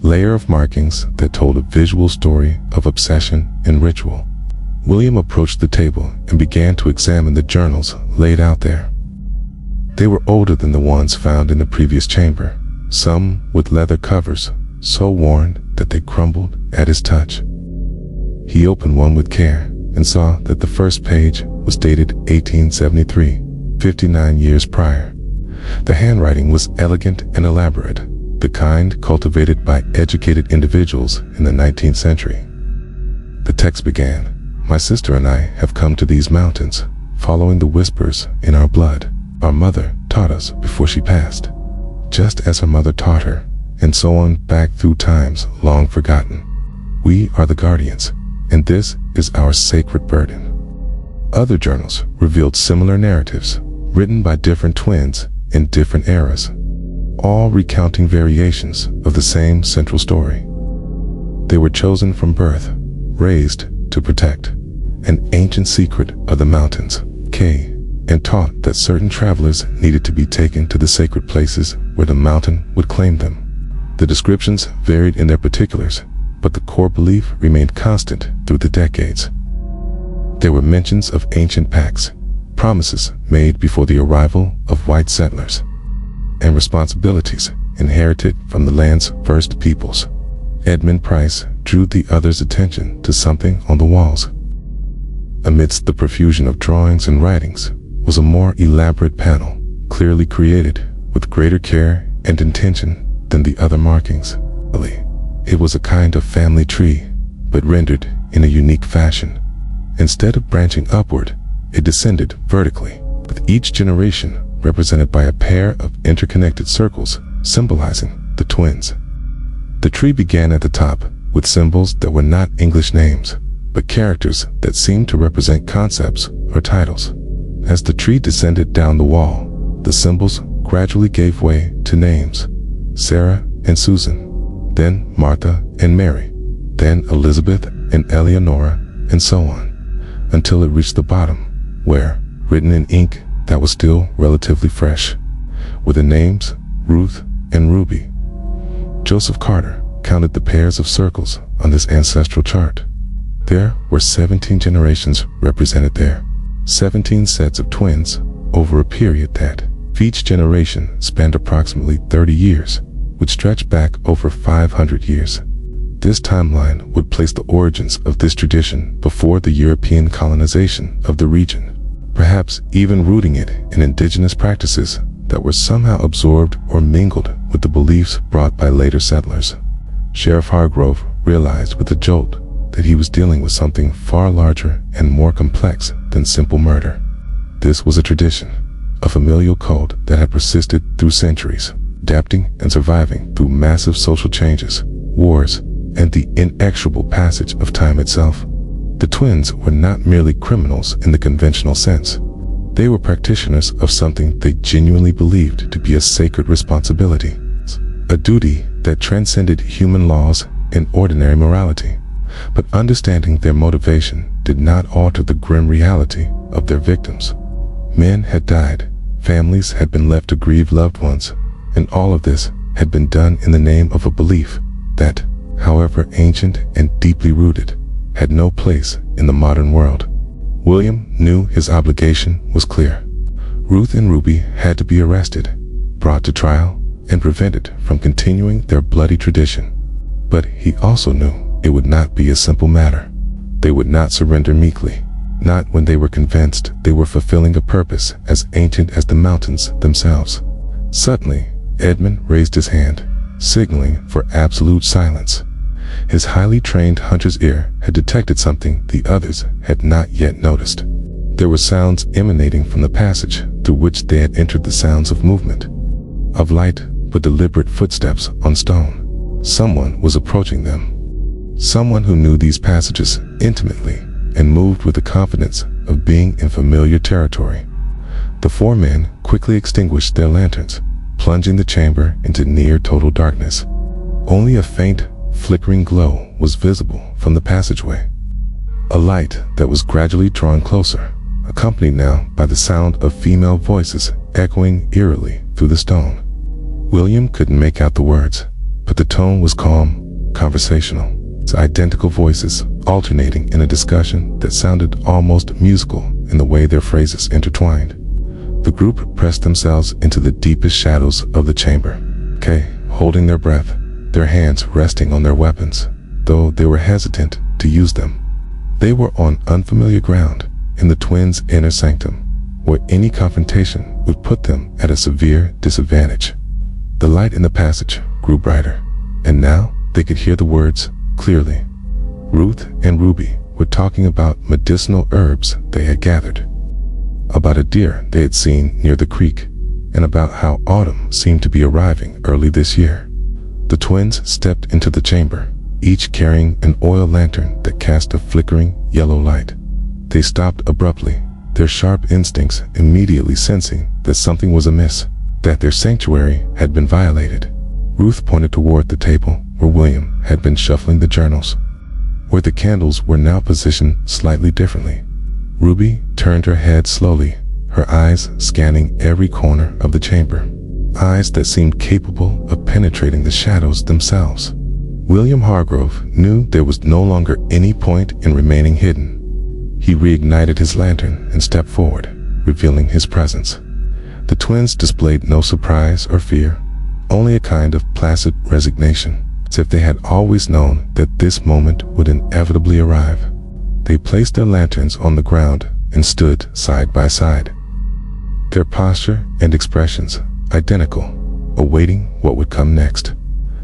layer of markings that told a visual story of obsession and ritual. William approached the table and began to examine the journals laid out there. They were older than the ones found in the previous chamber, some with leather covers so worn that they crumbled at his touch. He opened one with care and saw that the first page was dated 1873, 59 years prior. The handwriting was elegant and elaborate, the kind cultivated by educated individuals in the 19th century. The text began, "My sister and I have come to these mountains, following the whispers in our blood. Our mother taught us before she passed, just as her mother taught her, and so on back through times long forgotten. We are the guardians, and this is our sacred burden." Other journals revealed similar narratives, written by different twins in different eras, all recounting variations of the same central story. They were chosen from birth, raised to protect an ancient secret of the mountains, and taught that certain travelers needed to be taken to the sacred places where the mountain would claim them. The descriptions varied in their particulars, but the core belief remained constant through the decades. There were mentions of ancient pacts, promises made before the arrival of white settlers, and responsibilities inherited from the land's first peoples. Edmund Price drew the others' attention to something on the walls. Amidst the profusion of drawings and writings was a more elaborate panel, clearly created with greater care and intention than the other markings. It was a kind of family tree, but rendered in a unique fashion. Instead of branching upward, it descended vertically, with each generation represented by a pair of interconnected circles symbolizing the twins. The tree began at the top with symbols that were not English names, but characters that seemed to represent concepts or titles. As the tree descended down the wall, the symbols gradually gave way to names: Sarah and Susan, then Martha and Mary, then Elizabeth and Eleonora, and so on, until it reached the bottom, where, written in ink that was still relatively fresh, were the names Ruth and Ruby. Joseph Carter counted the pairs of circles on this ancestral chart. There were 17 generations represented there, 17 sets of twins over a period that, if each generation spanned approximately 30 years, would stretch back over 500 years. This timeline would place the origins of this tradition before the European colonization of the region, perhaps even rooting it in indigenous practices that were somehow absorbed or mingled with the beliefs brought by later settlers. Sheriff Hargrove realized with a jolt that he was dealing with something far larger and more complex than simple murder. This was a tradition, a familial code that had persisted through centuries, adapting and surviving through massive social changes, wars, and the inexorable passage of time itself. The twins were not merely criminals in the conventional sense. They were practitioners of something they genuinely believed to be a sacred responsibility, a duty that transcended human laws and ordinary morality. But understanding their motivation did not alter the grim reality of their victims. Men had died, families had been left to grieve loved ones, and all of this had been done in the name of a belief that, however ancient and deeply rooted, had no place in the modern world. William knew his obligation was clear. Ruth and Ruby had to be arrested, brought to trial, and prevented from continuing their bloody tradition. But he also knew it would not be a simple matter. They would not surrender meekly, not when they were convinced they were fulfilling a purpose as ancient as the mountains themselves. Suddenly, Edmund raised his hand, signaling for absolute silence. His highly trained hunter's ear had detected something the others had not yet noticed. There were sounds emanating from the passage through which they had entered, the sounds of movement, of light but deliberate footsteps on stone. Someone was approaching them. Someone who knew these passages intimately and moved with the confidence of being in familiar territory. The four men quickly extinguished their lanterns, plunging the chamber into near total darkness. Only a faint, flickering glow was visible from the passageway. A light that was gradually drawing closer, accompanied now by the sound of female voices echoing eerily through the stone. William couldn't make out the words, but the tone was calm, conversational. Its identical voices alternating in a discussion that sounded almost musical in the way their phrases intertwined. The group pressed themselves into the deepest shadows of the chamber, holding their breath, their hands resting on their weapons, though they were hesitant to use them. They were on unfamiliar ground in the twins' inner sanctum, where any confrontation would put them at a severe disadvantage. The light in the passage grew brighter, and now they could hear the words clearly. Ruth and Ruby were talking about medicinal herbs they had gathered, about a deer they had seen near the creek, and about how autumn seemed to be arriving early this year. The twins stepped into the chamber, each carrying an oil lantern that cast a flickering yellow light. They stopped abruptly, their sharp instincts immediately sensing that something was amiss, that their sanctuary had been violated. Ruth pointed toward the table where William had been shuffling the journals, where the candles were now positioned slightly differently. Ruby turned her head slowly, her eyes scanning every corner of the chamber, eyes that seemed capable of penetrating the shadows themselves. William Hargrove knew there was no longer any point in remaining hidden. He reignited his lantern and stepped forward, revealing his presence. The twins displayed no surprise or fear, only a kind of placid resignation, as if they had always known that this moment would inevitably arrive. They placed their lanterns on the ground and stood side by side, their posture and expressions identical, awaiting what would come next.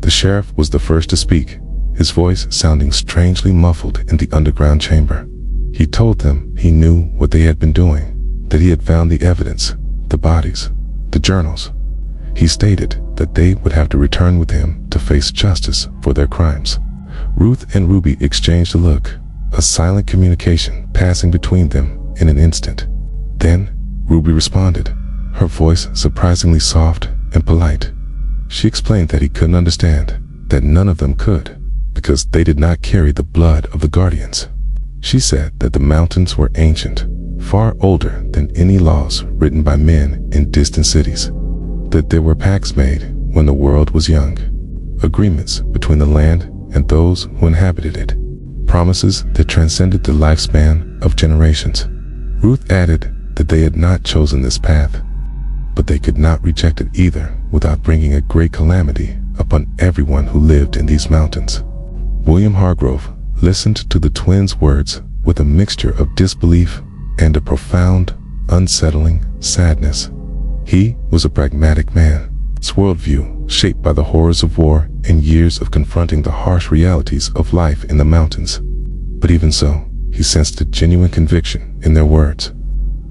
The sheriff was the first to speak, his voice sounding strangely muffled in the underground chamber. He told them he knew what they had been doing, that he had found the evidence, the bodies, the journals. He stated that they would have to return with him to face justice for their crimes. Ruth and Ruby exchanged a look, a silent communication passing between them in an instant. Then Ruby responded, her voice surprisingly soft and polite. She explained that he couldn't understand, that none of them could, because they did not carry the blood of the guardians. She said that the mountains were ancient, far older than any laws written by men in distant cities, that there were pacts made when the world was young, agreements between the land and those who inhabited it, promises that transcended the lifespan of generations. Ruth added that they had not chosen this path, but they could not reject it either without bringing a great calamity upon everyone who lived in these mountains. William Hargrove listened to the twins' words with a mixture of disbelief and a profound, unsettling sadness. He was a pragmatic man, his worldview shaped by the horrors of war and years of confronting the harsh realities of life in the mountains. But even so, he sensed a genuine conviction in their words.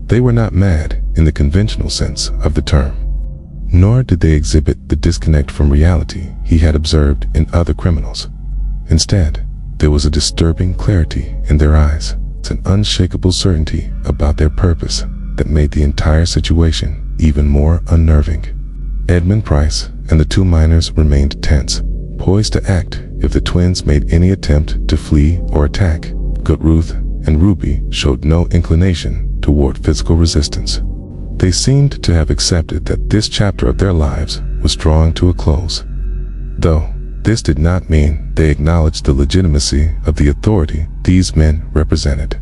They were not mad in the conventional sense of the term, nor did they exhibit the disconnect from reality he had observed in other criminals. Instead, there was a disturbing clarity in their eyes, an unshakable certainty about their purpose, that made the entire situation even more unnerving. Edmund Price and the two miners remained tense, poised to act if the twins made any attempt to flee or attack. But Ruth and Ruby showed no inclination toward physical resistance. They seemed to have accepted that this chapter of their lives was drawing to a close. Though this did not mean they acknowledged the legitimacy of the authority these men represented.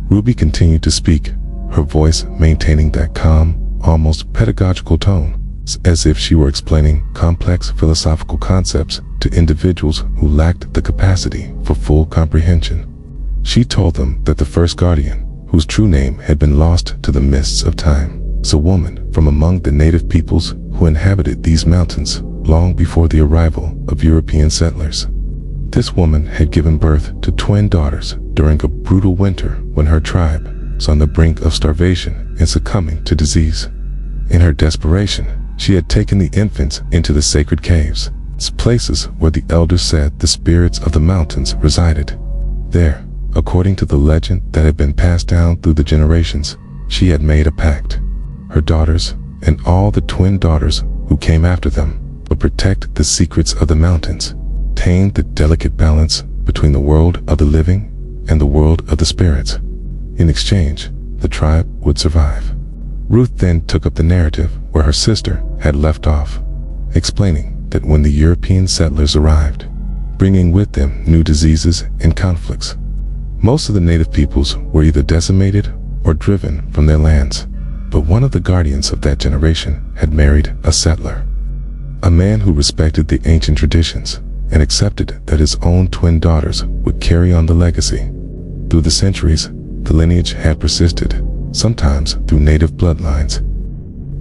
Ruby continued to speak, her voice maintaining that calm, almost pedagogical tone, as if she were explaining complex philosophical concepts to individuals who lacked the capacity for full comprehension. She told them that the first guardian, whose true name had been lost to the mists of time, was a woman from among the native peoples who inhabited these mountains long before the arrival of European settlers. This woman had given birth to twin daughters during a brutal winter when her tribe was on the brink of starvation and succumbing to disease. In her desperation, she had taken the infants into the sacred caves, places where the elders said the spirits of the mountains resided. There, according to the legend that had been passed down through the generations, she had made a pact. Her daughters, and all the twin daughters who came after them, would protect the secrets of the mountains, tame the delicate balance between the world of the living and the world of the spirits. In exchange, the tribe would survive. Ruth then took up the narrative where her sister had left off, explaining that when the European settlers arrived, bringing with them new diseases and conflicts, most of the native peoples were either decimated or driven from their lands. But one of the guardians of that generation had married a settler, a man who respected the ancient traditions and accepted that his own twin daughters would carry on the legacy. Through the centuries, the lineage had persisted, sometimes through native bloodlines,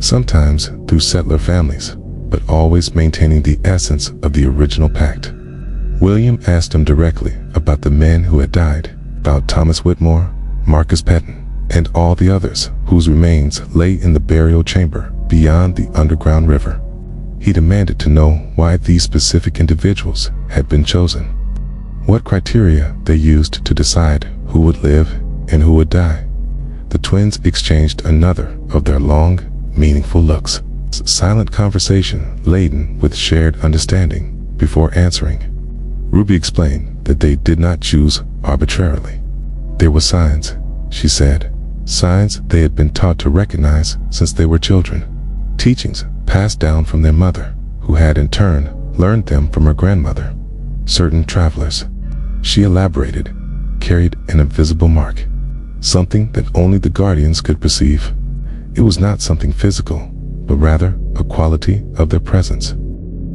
sometimes through settler families, but always maintaining the essence of the original pact. William asked him directly about the men who had died, about Thomas Whitmore, Marcus Petton, and all the others whose remains lay in the burial chamber beyond the underground river. He demanded to know why these specific individuals had been chosen, what criteria they used to decide who would live and who would die. The twins exchanged another of their long, meaningful looks, silent conversation laden with shared understanding before answering. Ruby explained that they did not choose arbitrarily. There were signs, she said, signs they had been taught to recognize since they were children, teachings passed down from their mother, who had in turn learned them from her grandmother. Certain travelers, she elaborated, carried an invisible mark, something that only the guardians could perceive. It was not something physical, but rather a quality of their presence,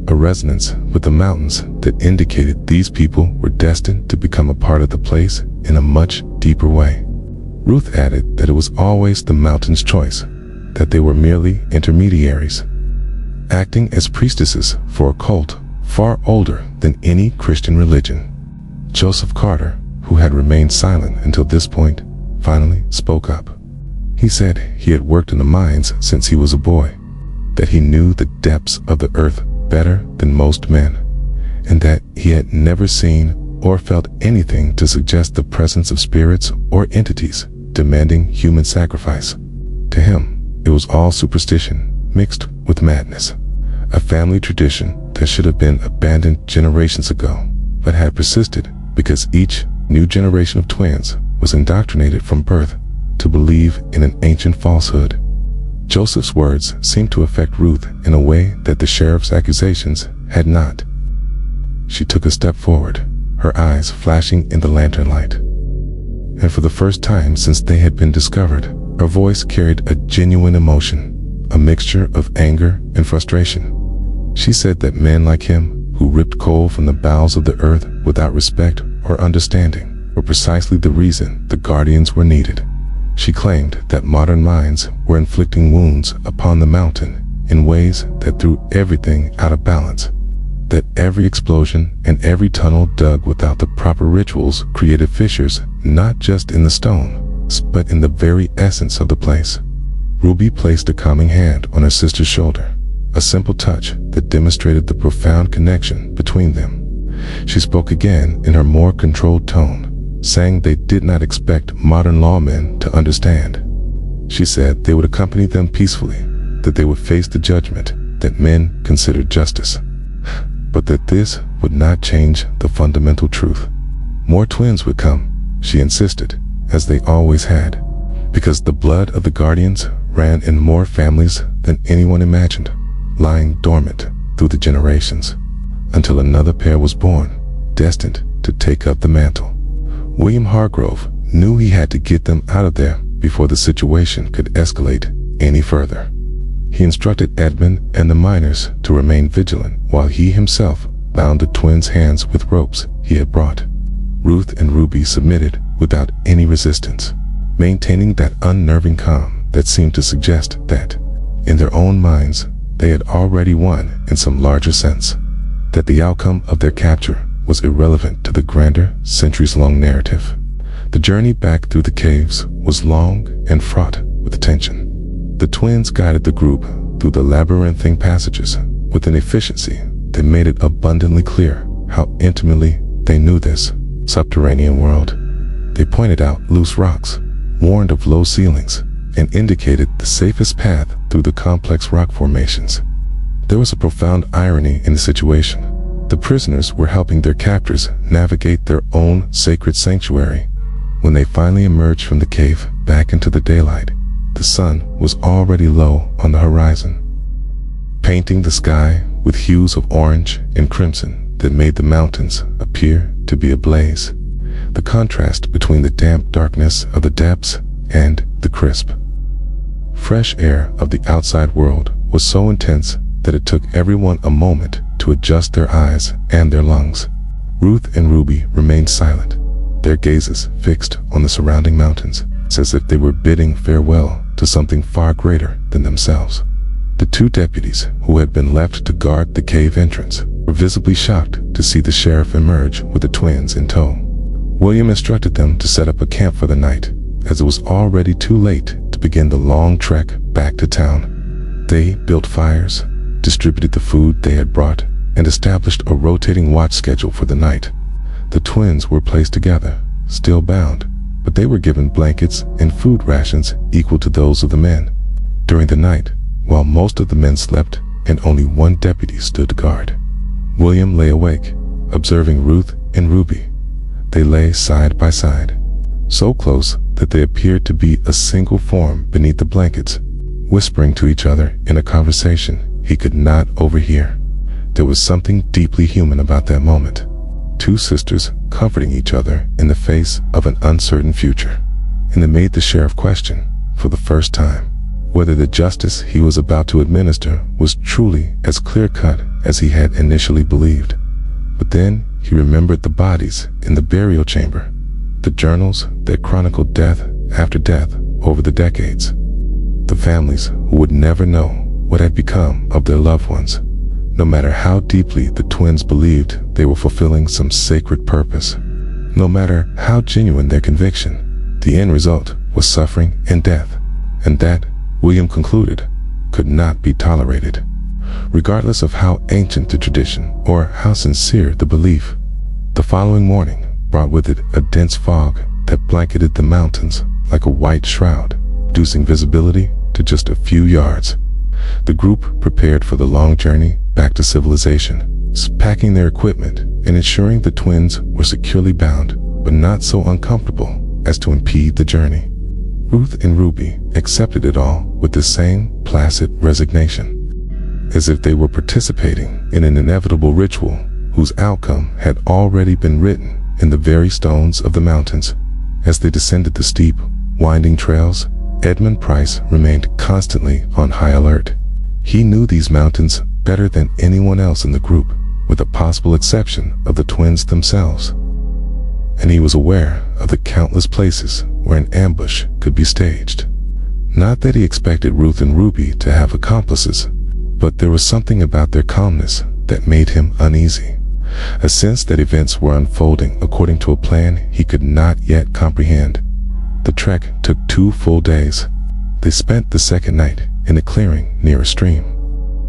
a resonance with the mountains that indicated these people were destined to become a part of the place in a much deeper way. Ruth added that it was always the mountain's choice, that they were merely intermediaries, acting as priestesses for a cult far older than any Christian religion. Joseph Carter, who had remained silent until this point, finally spoke up. He said he had worked in the mines since he was a boy, that he knew the depths of the earth better than most men, and that he had never seen or felt anything to suggest the presence of spirits or entities demanding human sacrifice. To him, it was all superstition mixed with madness, a family tradition that should have been abandoned generations ago, but had persisted because each new generation of twins was indoctrinated from birth to believe in an ancient falsehood. Joseph's words seemed to affect Ruth in a way that the sheriff's accusations had not. She took a step forward, her eyes flashing in the lantern light. And for the first time since they had been discovered, her voice carried a genuine emotion, a mixture of anger and frustration. She said that men like him, who ripped coal from the bowels of the earth without respect or understanding, were precisely the reason the guardians were needed. She claimed that modern mines were inflicting wounds upon the mountain in ways that threw everything out of balance, that every explosion and every tunnel dug without the proper rituals created fissures not just in the stone, but in the very essence of the place. Ruby placed a calming hand on her sister's shoulder, a simple touch that demonstrated the profound connection between them. She spoke again in her more controlled tone, saying they did not expect modern lawmen to understand. She said they would accompany them peacefully, that they would face the judgment that men considered justice, but that this would not change the fundamental truth. More twins would come, she insisted, as they always had, because the blood of the guardians ran in more families than anyone imagined, lying dormant through the generations, until another pair was born, destined to take up the mantle. William Hargrove knew he had to get them out of there before the situation could escalate any further. He instructed Edmund and the miners to remain vigilant while he himself bound the twins' hands with ropes he had brought. Ruth and Ruby submitted without any resistance, maintaining that unnerving calm that seemed to suggest that, in their own minds, they had already won in some larger sense, that the outcome of their capture was irrelevant to the grander, centuries-long narrative. The journey back through the caves was long and fraught with tension. The twins guided the group through the labyrinthine passages with an efficiency that made it abundantly clear how intimately they knew this subterranean world. They pointed out loose rocks, warned of low ceilings, and indicated the safest path through the complex rock formations. There was a profound irony in the situation. The prisoners were helping their captors navigate their own sacred sanctuary. When they finally emerged from the cave back into the daylight, the sun was already low on the horizon, painting the sky with hues of orange and crimson that made the mountains appear to be ablaze. The contrast between the damp darkness of the depths and the crisp, fresh air of the outside world was so intense that it took everyone a moment to adjust their eyes and their lungs. Ruth and Ruby remained silent, their gazes fixed on the surrounding mountains, as if they were bidding farewell to something far greater than themselves. The two deputies who had been left to guard the cave entrance were visibly shocked to see the sheriff emerge with the twins in tow. William instructed them to set up a camp for the night, as it was already too late to begin the long trek back to town. They built fires, distributed the food they had brought, and established a rotating watch schedule for the night. The twins were placed together, still bound, but they were given blankets and food rations equal to those of the men. During the night, while most of the men slept and only one deputy stood guard, William lay awake, observing Ruth and Ruby. They lay side by side, so close that they appeared to be a single form beneath the blankets, whispering to each other in a conversation he could not overhear. There was something deeply human about that moment. Two sisters comforting each other in the face of an uncertain future. And it made the sheriff question, for the first time, whether the justice he was about to administer was truly as clear-cut as he had initially believed. But then he remembered the bodies in the burial chamber, the journals that chronicled death after death over the decades, the families who would never know what had become of their loved ones. No matter how deeply the twins believed they were fulfilling some sacred purpose, no matter how genuine their conviction, the end result was suffering and death, and that, William concluded, could not be tolerated, regardless of how ancient the tradition or how sincere the belief. The following morning brought with it a dense fog that blanketed the mountains like a white shroud, reducing visibility to just a few yards. The group prepared for the long journey back to civilization, packing their equipment and ensuring the twins were securely bound, but not so uncomfortable as to impede the journey. Ruth and Ruby accepted it all with the same placid resignation, as if they were participating in an inevitable ritual whose outcome had already been written in the very stones of the mountains. As they descended the steep, winding trails, Edmund Price remained constantly on high alert. He knew these mountains better than anyone else in the group, with the possible exception of the twins themselves. And he was aware of the countless places where an ambush could be staged. Not that he expected Ruth and Ruby to have accomplices, but there was something about their calmness that made him uneasy, a sense that events were unfolding according to a plan he could not yet comprehend. The trek took 2 full days. They spent the second night in a clearing near a stream,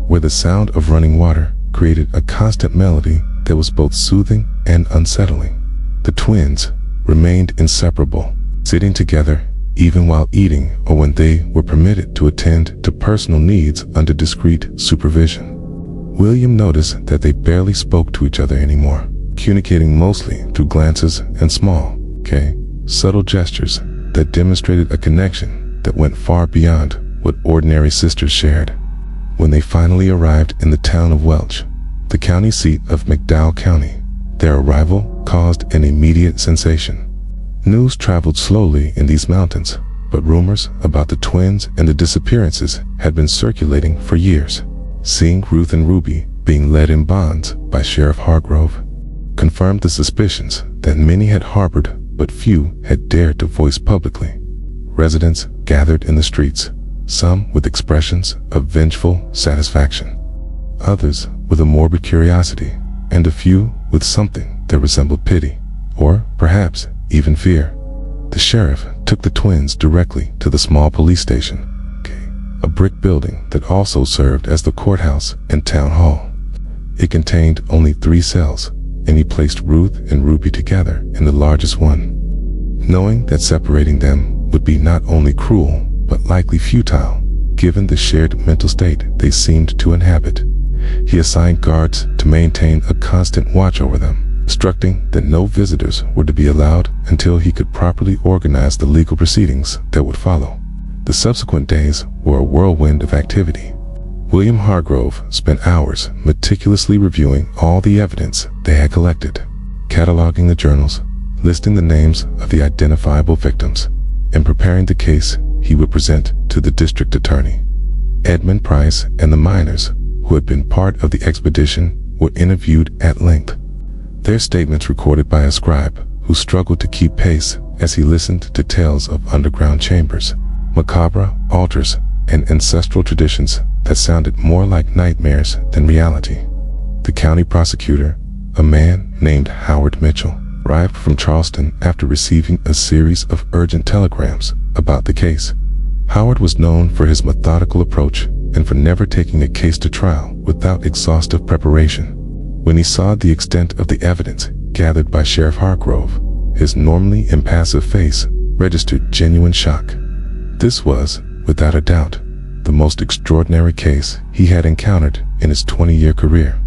where the sound of running water created a constant melody that was both soothing and unsettling. The twins remained inseparable, sitting together even while eating or when they were permitted to attend to personal needs under discreet supervision. William noticed that they barely spoke to each other anymore, communicating mostly through glances and small, subtle gestures that demonstrated a connection that went far beyond what ordinary sisters shared. When they finally arrived in the town of Welch, the county seat of McDowell County, their arrival caused an immediate sensation. News traveled slowly in these mountains, but rumors about the twins and the disappearances had been circulating for years. Seeing Ruth and Ruby being led in bonds by Sheriff Hargrove confirmed the suspicions that many had harbored but few had dared to voice publicly. Residents gathered in the streets, some with expressions of vengeful satisfaction, others with a morbid curiosity, and a few with something that resembled pity, or perhaps even fear. The sheriff took the twins directly to the small police station, a brick building that also served as the courthouse and town hall. It contained only 3 cells, and he placed Ruth and Ruby together in the largest one. Knowing that separating them would be not only cruel, but likely futile, given the shared mental state they seemed to inhabit, he assigned guards to maintain a constant watch over them, instructing that no visitors were to be allowed until he could properly organize the legal proceedings that would follow. The subsequent days were a whirlwind of activity. William Hargrove spent hours meticulously reviewing all the evidence they had collected, cataloging the journals, listing the names of the identifiable victims, and preparing the case he would present to the district attorney. Edmund Price and the miners who had been part of the expedition were interviewed at length, their statements recorded by a scribe who struggled to keep pace as he listened to tales of underground chambers, macabre altars, and ancestral traditions that sounded more like nightmares than reality. The county prosecutor, a man named Howard Mitchell, arrived from Charleston after receiving a series of urgent telegrams about the case. Howard was known for his methodical approach and for never taking a case to trial without exhaustive preparation. When he saw the extent of the evidence gathered by Sheriff Hargrove, his normally impassive face registered genuine shock. This was, without a doubt, the most extraordinary case he had encountered in his 20-year career.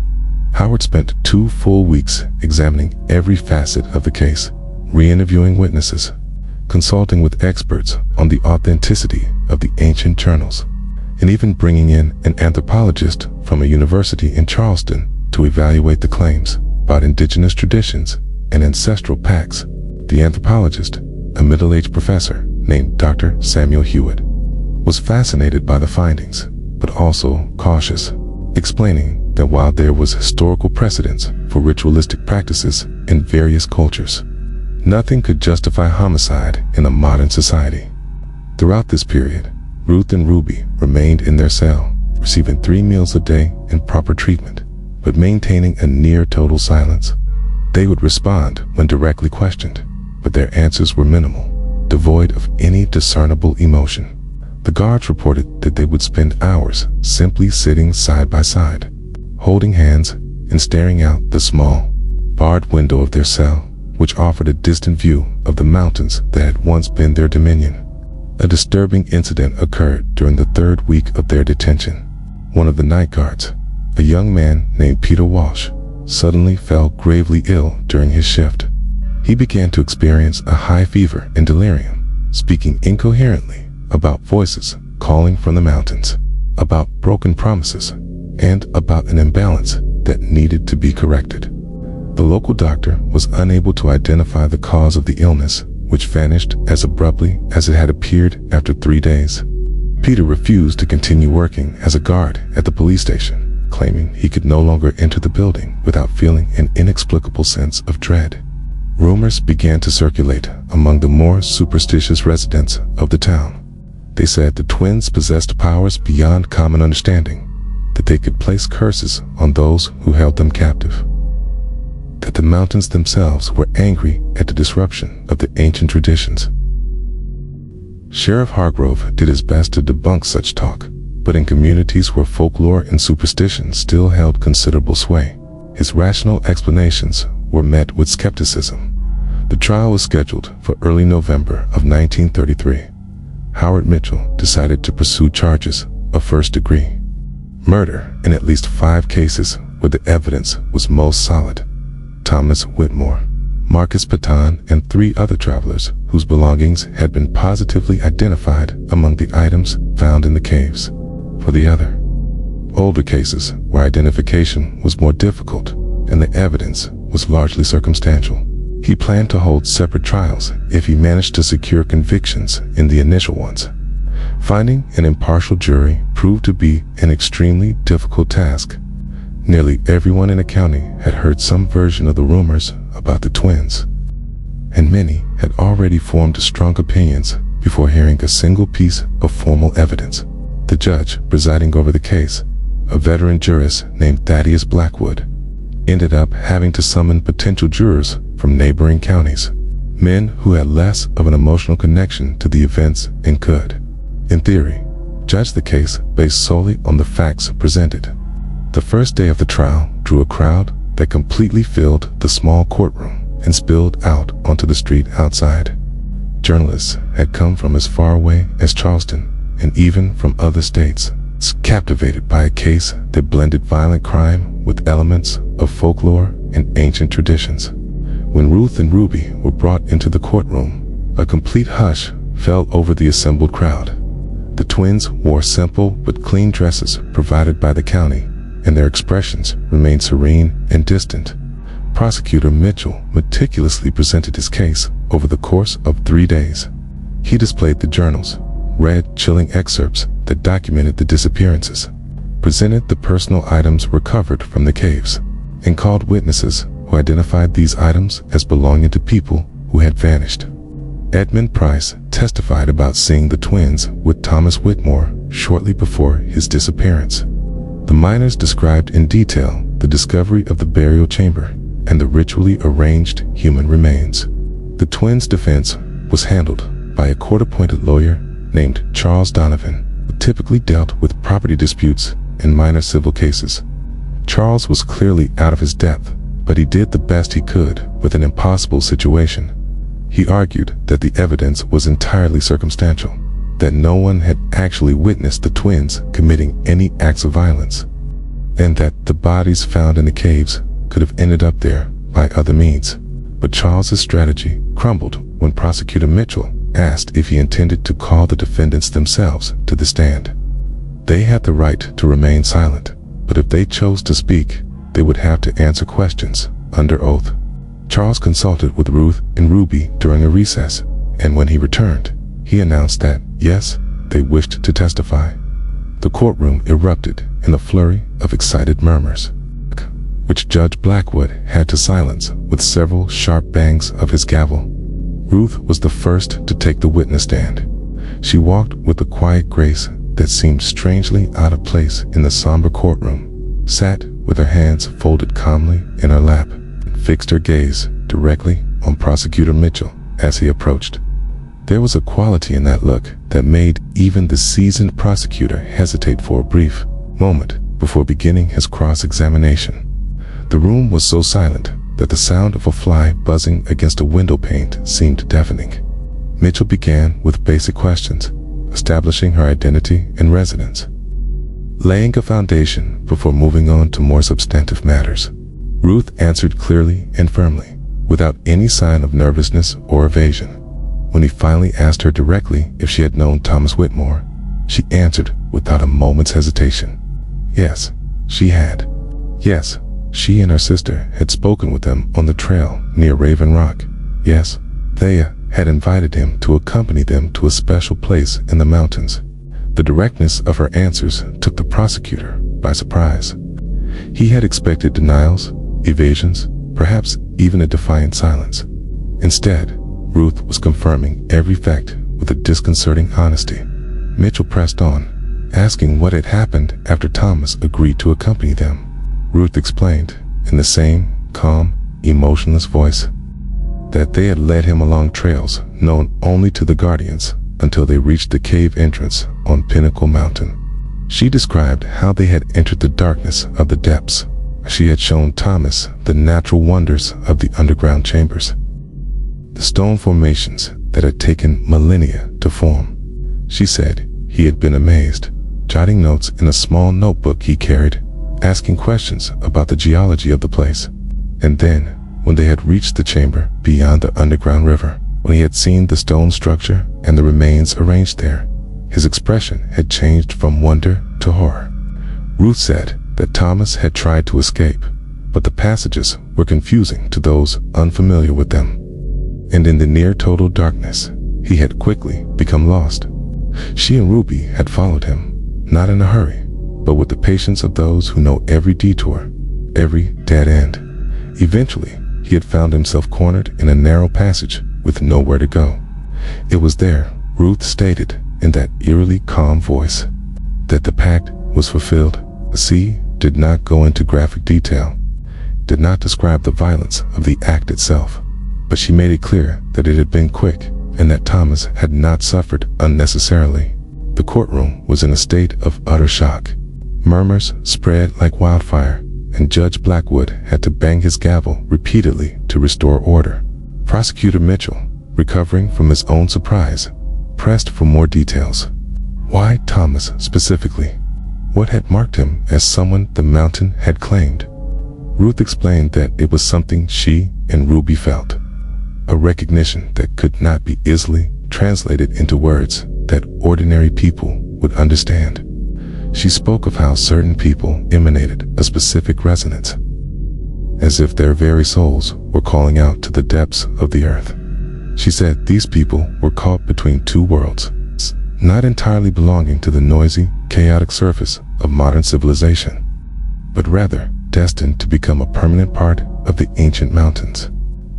Howard spent 2 full weeks examining every facet of the case, re-interviewing witnesses, consulting with experts on the authenticity of the ancient journals, and even bringing in an anthropologist from a university in Charleston to evaluate the claims about indigenous traditions and ancestral pacts. The anthropologist, a middle-aged professor named Dr. Samuel Hewitt, was fascinated by the findings, but also cautious, explaining that while there was historical precedence for ritualistic practices in various cultures, nothing could justify homicide in a modern society. Throughout this period, Ruth and Ruby remained in their cell, receiving 3 meals a day and proper treatment, but maintaining a near-total silence. They would respond when directly questioned, but their answers were minimal, devoid of any discernible emotion. The guards reported that they would spend hours simply sitting side by side, holding hands and staring out the small, barred window of their cell, which offered a distant view of the mountains that had once been their dominion. A disturbing incident occurred during the 3rd week of their detention. One of the night guards, a young man named Peter Walsh, suddenly fell gravely ill during his shift. He began to experience a high fever and delirium, speaking incoherently about voices calling from the mountains, about broken promises, and about an imbalance that needed to be corrected. The local doctor was unable to identify the cause of the illness, which vanished as abruptly as it had appeared after 3 days. Peter refused to continue working as a guard at the police station, claiming he could no longer enter the building without feeling an inexplicable sense of dread. Rumors began to circulate among the more superstitious residents of the town. They said the twins possessed powers beyond common understanding, that they could place curses on those who held them captive, that the mountains themselves were angry at the disruption of the ancient traditions. Sheriff Hargrove did his best to debunk such talk, but in communities where folklore and superstition still held considerable sway, his rational explanations were met with skepticism. The trial was scheduled for early November of 1933, Howard Mitchell decided to pursue charges of first-degree murder in at least 5 cases where the evidence was most solid. Thomas Whitmore, Marcus Patton, and 3 other travelers whose belongings had been positively identified among the items found in the caves. For the other, older cases where identification was more difficult and the evidence was largely circumstantial, he planned to hold separate trials if he managed to secure convictions in the initial ones. Finding an impartial jury proved to be an extremely difficult task. Nearly everyone in the county had heard some version of the rumors about the twins, and many had already formed strong opinions before hearing a single piece of formal evidence. The judge presiding over the case, a veteran jurist named Thaddeus Blackwood, ended up having to summon potential jurors from neighboring counties, men who had less of an emotional connection to the events and could, in theory, judge the case based solely on the facts presented. The first day of the trial drew a crowd that completely filled the small courtroom and spilled out onto the street outside. Journalists had come from as far away as Charleston and even from other states, captivated by a case that blended violent crime with elements of folklore and ancient traditions. When Ruth and Ruby were brought into the courtroom, a complete hush fell over the assembled crowd. The twins wore simple but clean dresses provided by the county, and their expressions remained serene and distant. Prosecutor Mitchell meticulously presented his case over the course of 3 days. He displayed the journals, read chilling excerpts that documented the disappearances, presented the personal items recovered from the caves, and called witnesses who identified these items as belonging to people who had vanished. Edmund Price testified about seeing the twins with Thomas Whitmore shortly before his disappearance. The miners described in detail the discovery of the burial chamber and the ritually arranged human remains. The twins' defense was handled by a court-appointed lawyer named Charles Donovan, who typically dealt with property disputes and minor civil cases. Charles was clearly out of his depth, but he did the best he could with an impossible situation. He argued that the evidence was entirely circumstantial, that no one had actually witnessed the twins committing any acts of violence, and that the bodies found in the caves could have ended up there by other means. But Charles's strategy crumbled when Prosecutor Mitchell asked if he intended to call the defendants themselves to the stand. They had the right to remain silent, but if they chose to speak, they would have to answer questions under oath. Charles consulted with Ruth and Ruby during a recess, and when he returned, he announced that, yes, they wished to testify. The courtroom erupted in a flurry of excited murmurs, which Judge Blackwood had to silence with several sharp bangs of his gavel. Ruth was the first to take the witness stand. She walked with a quiet grace that seemed strangely out of place in the somber courtroom, sat with her hands folded calmly in her lap, and fixed her gaze directly on Prosecutor Mitchell as he approached. There was a quality in that look that made even the seasoned prosecutor hesitate for a brief moment before beginning his cross-examination. The room was so silent that the sound of a fly buzzing against a window pane seemed deafening. Mitchell began with basic questions, establishing her identity and residence, laying a foundation before moving on to more substantive matters. Ruth answered clearly and firmly, without any sign of nervousness or evasion. When he finally asked her directly if she had known Thomas Whitmore, she answered without a moment's hesitation. Yes, she had. Yes, she and her sister had spoken with him on the trail near Raven Rock. Yes, they had invited him to accompany them to a special place in the mountains. The directness of her answers took the prosecutor by surprise. He had expected denials, evasions, perhaps even a defiant silence. Instead, Ruth was confirming every fact with a disconcerting honesty. Mitchell pressed on, asking what had happened after Thomas agreed to accompany them. Ruth explained, in the same calm, emotionless voice, that they had led him along trails known only to the guardians until they reached the cave entrance on Pinnacle Mountain. She described how they had entered the darkness of the depths. She had shown Thomas the natural wonders of the underground chambers, the stone formations that had taken millennia to form. she said he had been amazed, jotting notes in a small notebook he carried, asking questions about the geology of the place. And then, when they had reached the chamber beyond the underground river, when he had seen the stone structure and the remains arranged there, his expression had changed from wonder to horror. Ruth said that Thomas had tried to escape, but the passages were confusing to those unfamiliar with them. And in the near total darkness, he had quickly become lost. She and Ruby had followed him, not in a hurry, but with the patience of those who know every detour, every dead end. Eventually, he had found himself cornered in a narrow passage with nowhere to go. It was there, Ruth stated in that eerily calm voice, that the pact was fulfilled. She did not go into graphic detail, did not describe the violence of the act itself, but she made it clear that it had been quick and that Thomas had not suffered unnecessarily. The courtroom was in a state of utter shock. Murmurs spread like wildfire, and Judge Blackwood had to bang his gavel repeatedly to restore order. Prosecutor Mitchell, recovering from his own surprise, pressed for more details. Why Thomas specifically? What had marked him as someone the mountain had claimed? Ruth explained that it was something she and Ruby felt, a recognition that could not be easily translated into words that ordinary people would understand. She spoke of how certain people emanated a specific resonance, as if their very souls were calling out to the depths of the earth. She said these people were caught between two worlds, not entirely belonging to the noisy, chaotic surface of modern civilization, but rather destined to become a permanent part of the ancient mountains.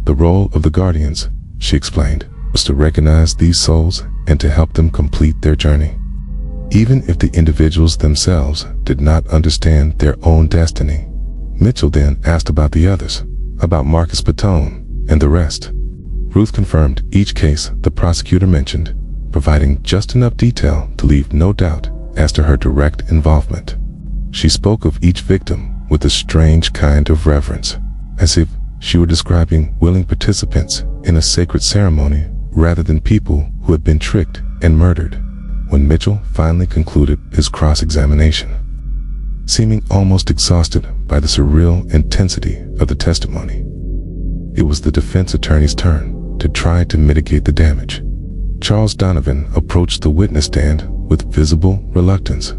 The role of the guardians, she explained, was to recognize these souls and to help them complete their journey. Even if the individuals themselves did not understand their own destiny. Mitchell then asked about the others, about Marcus Patone and the rest. Ruth confirmed each case the prosecutor mentioned, providing just enough detail to leave no doubt as to her direct involvement. She spoke of each victim with a strange kind of reverence, as if she were describing willing participants in a sacred ceremony rather than people who had been tricked and murdered. When Mitchell finally concluded his cross-examination, seeming almost exhausted by the surreal intensity of the testimony, it was the defense attorney's turn to try to mitigate the damage. Charles Donovan approached the witness stand with visible reluctance.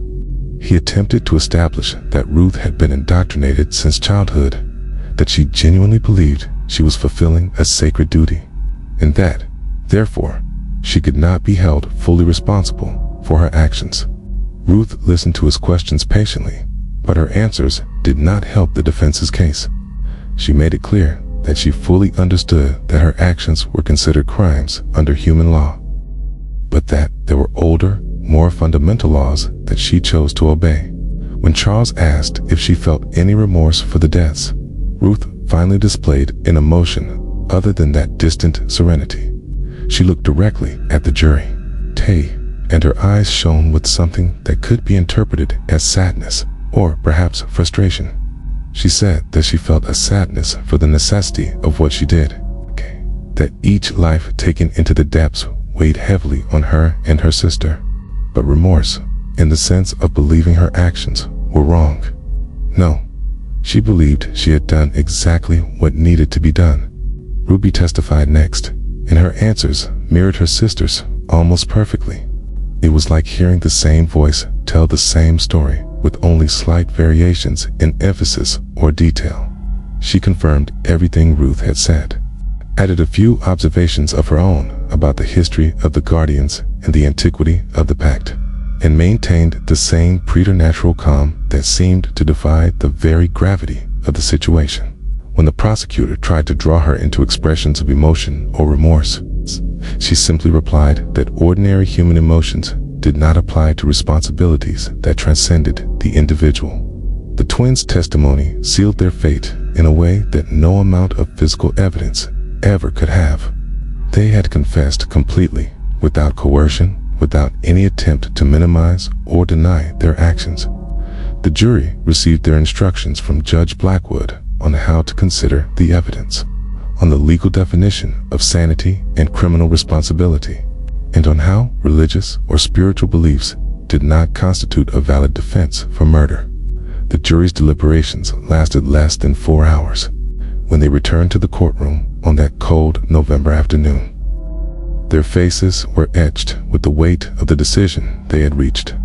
He attempted to establish that Ruth had been indoctrinated since childhood, that she genuinely believed she was fulfilling a sacred duty, and that, therefore, she could not be held fully responsible for her actions. Ruth listened to his questions patiently, but her answers did not help the defense's case. She made it clear that she fully understood that her actions were considered crimes under human law, but that there were older, more fundamental laws that she chose to obey. When Charles asked if she felt any remorse for the deaths, Ruth finally displayed an emotion other than that distant serenity. She looked directly at the jury, and her eyes shone with something that could be interpreted as sadness or perhaps frustration. She said that she felt a sadness for the necessity of what she did, that each life taken into the depths weighed heavily on her and her sister, but remorse in the sense of believing her actions were wrong. No, she believed she had done exactly what needed to be done. Ruby testified next, and her answers mirrored her sister's almost perfectly. It was like hearing the same voice tell the same story with only slight variations in emphasis or detail. She confirmed everything Ruth had said, added a few observations of her own about the history of the guardians and the antiquity of the pact, and maintained the same preternatural calm that seemed to defy the very gravity of the situation. When the prosecutor tried to draw her into expressions of emotion or remorse, she simply replied that ordinary human emotions did not apply to responsibilities that transcended the individual. The twins' testimony sealed their fate in a way that no amount of physical evidence ever could have. They had confessed completely, without coercion, without any attempt to minimize or deny their actions. The jury received their instructions from Judge Blackwood on how to consider the evidence, on the legal definition of sanity and criminal responsibility, and on how religious or spiritual beliefs did not constitute a valid defense for murder. The jury's deliberations lasted less than 4 hours. When they returned to the courtroom on that cold November afternoon, their faces were etched with the weight of the decision they had reached.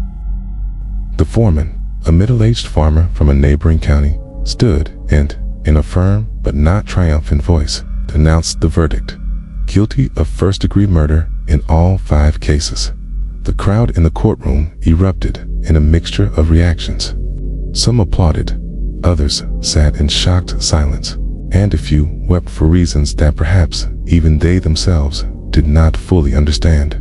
The foreman, a middle-aged farmer from a neighboring county, stood and, in a firm but not triumphant voice, announced the verdict: guilty of first-degree murder in all 5 cases. The crowd in the courtroom erupted in a mixture of reactions. Some applauded, others sat in shocked silence, and a few wept for reasons that perhaps even they themselves did not fully understand.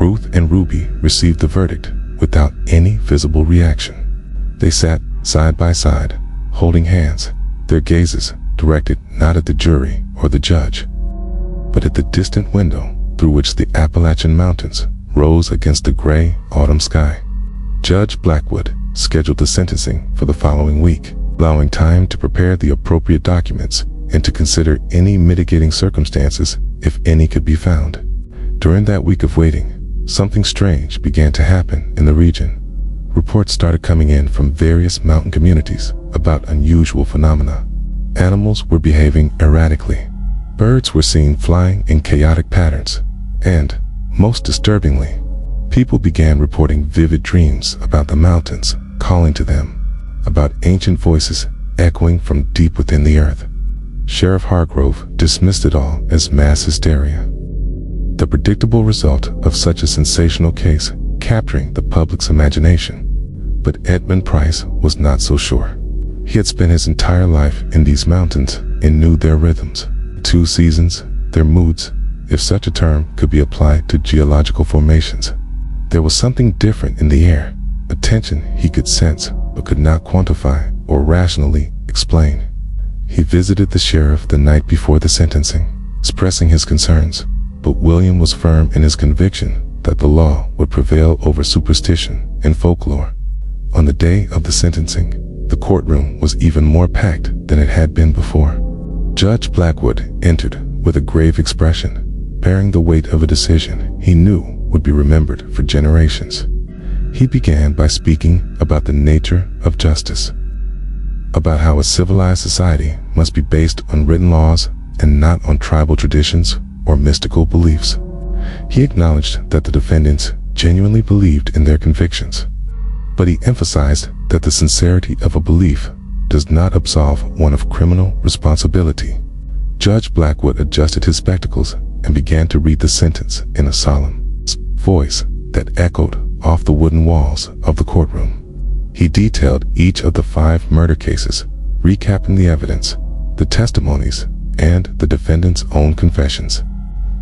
Ruth and Ruby received the verdict without any visible reaction. They sat side by side, holding hands, their gazes directed not at the jury or the judge, but at the distant window through which the Appalachian Mountains rose against the gray autumn sky. Judge Blackwood scheduled the sentencing for the following week, allowing time to prepare the appropriate documents and to consider any mitigating circumstances if any could be found. During that week of waiting, something strange began to happen in the region. Reports started coming in from various mountain communities about unusual phenomena. Animals were behaving erratically. Birds were seen flying in chaotic patterns. And, most disturbingly, people began reporting vivid dreams about the mountains calling to them, about ancient voices echoing from deep within the earth. Sheriff Hargrove dismissed it all as mass hysteria, the predictable result of such a sensational case capturing the public's imagination. But Edmund Price was not so sure. He had spent his entire life in these mountains and knew their rhythms, 2 seasons, their moods, if such a term could be applied to geological formations. There was something different in the air, a tension he could sense but could not quantify or rationally explain. He visited the sheriff the night before the sentencing, expressing his concerns, but William was firm in his conviction that the law would prevail over superstition and folklore. On the day of the sentencing, the courtroom was even more packed than it had been before. Judge Blackwood entered with a grave expression, bearing the weight of a decision he knew would be remembered for generations. He began by speaking about the nature of justice, about how a civilized society must be based on written laws and not on tribal traditions or mystical beliefs. He acknowledged that the defendants genuinely believed in their convictions, but he emphasized that the sincerity of a belief does not absolve one of criminal responsibility. Judge Blackwood adjusted his spectacles and began to read the sentence in a solemn voice that echoed off the wooden walls of the courtroom. He detailed each of the 5 murder cases, recapping the evidence, the testimonies, and the defendant's own confessions.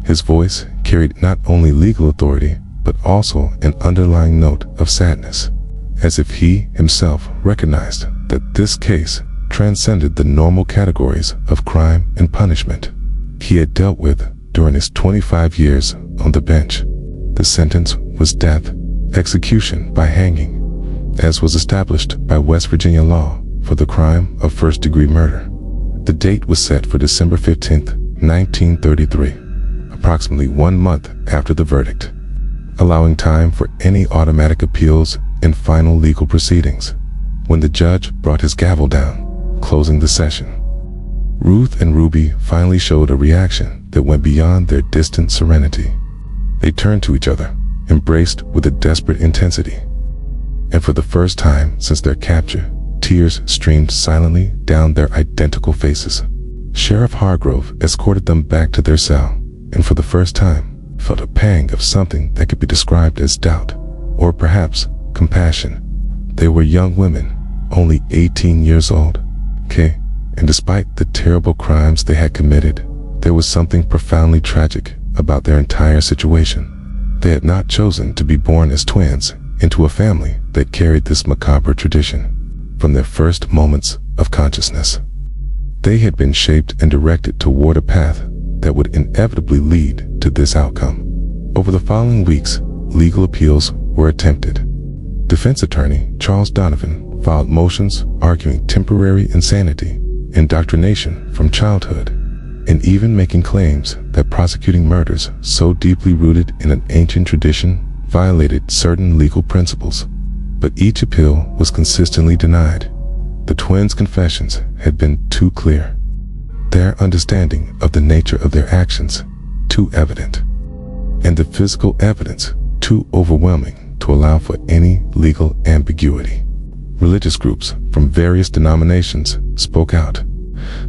His voice carried not only legal authority, but also an underlying note of sadness, as if he himself recognized that this case transcended the normal categories of crime and punishment he had dealt with during his 25 years on the bench. The sentence was death, execution by hanging, as was established by West Virginia law for the crime of first-degree murder. The date was set for December 15, 1933, approximately 1 month after the verdict, allowing time for any automatic appeals and final legal proceedings. When the judge brought his gavel down, closing the session, Ruth and Ruby finally showed a reaction that went beyond their distant serenity. They turned to each other, embraced with a desperate intensity. And for the first time since their capture, tears streamed silently down their identical faces. Sheriff Hargrove escorted them back to their cell, and for the first time felt a pang of something that could be described as doubt, or perhaps compassion. They were young women, only 18 years old. And despite the terrible crimes they had committed, there was something profoundly tragic about their entire situation. They had not chosen to be born as twins into a family that carried this macabre tradition from their first moments of consciousness. They had been shaped and directed toward a path that would inevitably lead to this outcome. Over the following weeks, legal appeals were attempted. Defense attorney Charles Donovan filed motions arguing temporary insanity, indoctrination from childhood, and even making claims that prosecuting murders so deeply rooted in an ancient tradition violated certain legal principles, but each appeal was consistently denied. The twins' confessions had been too clear, their understanding of the nature of their actions too evident, and the physical evidence too overwhelming to allow for any legal ambiguity. Religious groups from various denominations spoke out,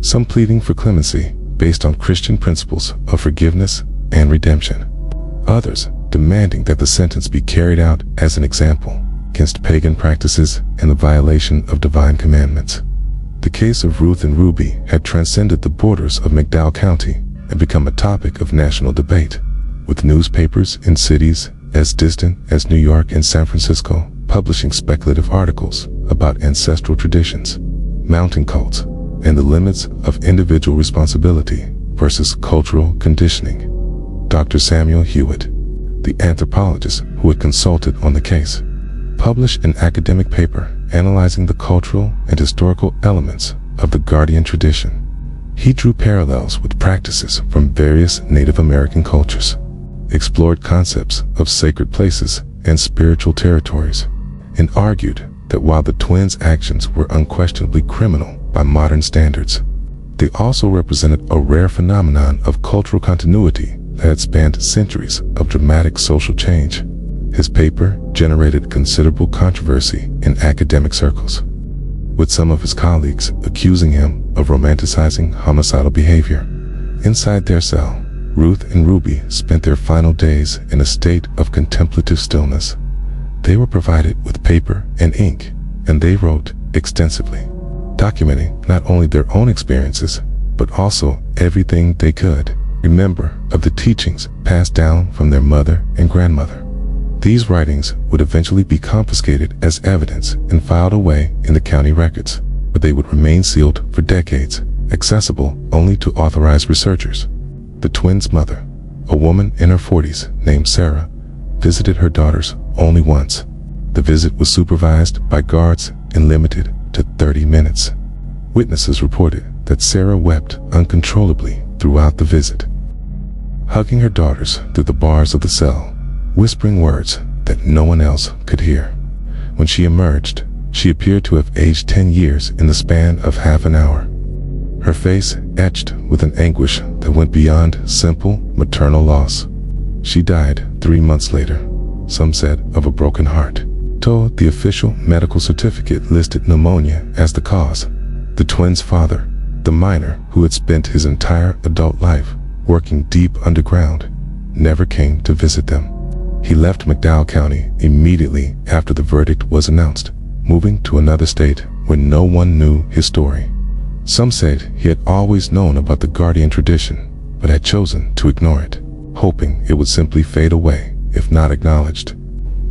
some pleading for clemency based on Christian principles of forgiveness and redemption, others demanding that the sentence be carried out as an example against pagan practices and the violation of divine commandments. The case of Ruth and Ruby had transcended the borders of McDowell County and become a topic of national debate, with newspapers in cities as distant as New York and San Francisco publishing speculative articles about ancestral traditions, mountain cults, and the limits of individual responsibility versus cultural conditioning. Dr. Samuel Hewitt, the anthropologist who had consulted on the case, published an academic paper analyzing the cultural and historical elements of the guardian tradition. He drew parallels with practices from various Native American cultures, explored concepts of sacred places and spiritual territories, and argued that while the twins' actions were unquestionably criminal by modern standards, they also represented a rare phenomenon of cultural continuity that had spanned centuries of dramatic social change. His paper generated considerable controversy in academic circles, with some of his colleagues accusing him of romanticizing homicidal behavior. Inside their cell, Ruth and Ruby spent their final days in a state of contemplative stillness. They were provided with paper and ink, and they wrote extensively, documenting not only their own experiences, but also everything they could remember of the teachings passed down from their mother and grandmother. These writings would eventually be confiscated as evidence and filed away in the county records, but they would remain sealed for decades, accessible only to authorized researchers. The twins' mother, a woman in her 40s named Sarah, visited her daughters only once. The visit was supervised by guards and limited to 30 minutes. Witnesses reported that Sarah wept uncontrollably throughout the visit, hugging her daughters through the bars of the cell, whispering words that no one else could hear. When she emerged, she appeared to have aged 10 years in the span of half an hour, her face etched with an anguish that went beyond simple maternal loss. She died 3 months later, some said of a broken heart, though the official medical certificate listed pneumonia as the cause. The twins' father, the miner who had spent his entire adult life working deep underground, never came to visit them. He left McDowell County immediately after the verdict was announced, moving to another state where no one knew his story. Some said he had always known about the guardian tradition, but had chosen to ignore it, hoping it would simply fade away if not acknowledged.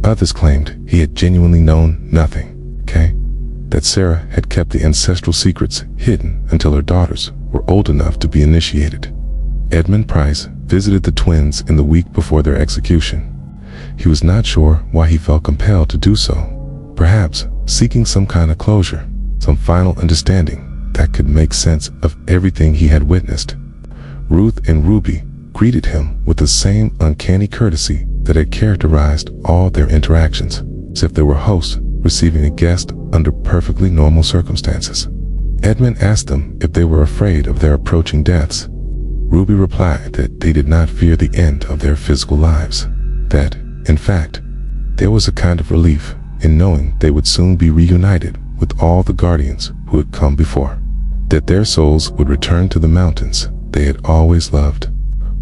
Others claimed he had genuinely known nothing, that Sarah had kept the ancestral secrets hidden until her daughters were old enough to be initiated. Edmund Price visited the twins in the week before their execution. He was not sure why he felt compelled to do so, perhaps seeking some kind of closure, some final understanding that could make sense of everything he had witnessed. Ruth and Ruby greeted him with the same uncanny courtesy that had characterized all their interactions, as if they were hosts receiving a guest under perfectly normal circumstances. Edmund asked them if they were afraid of their approaching deaths. Ruby replied that they did not fear the end of their physical lives, that, in fact, there was a kind of relief in knowing they would soon be reunited with all the guardians who had come before, that their souls would return to the mountains they had always loved.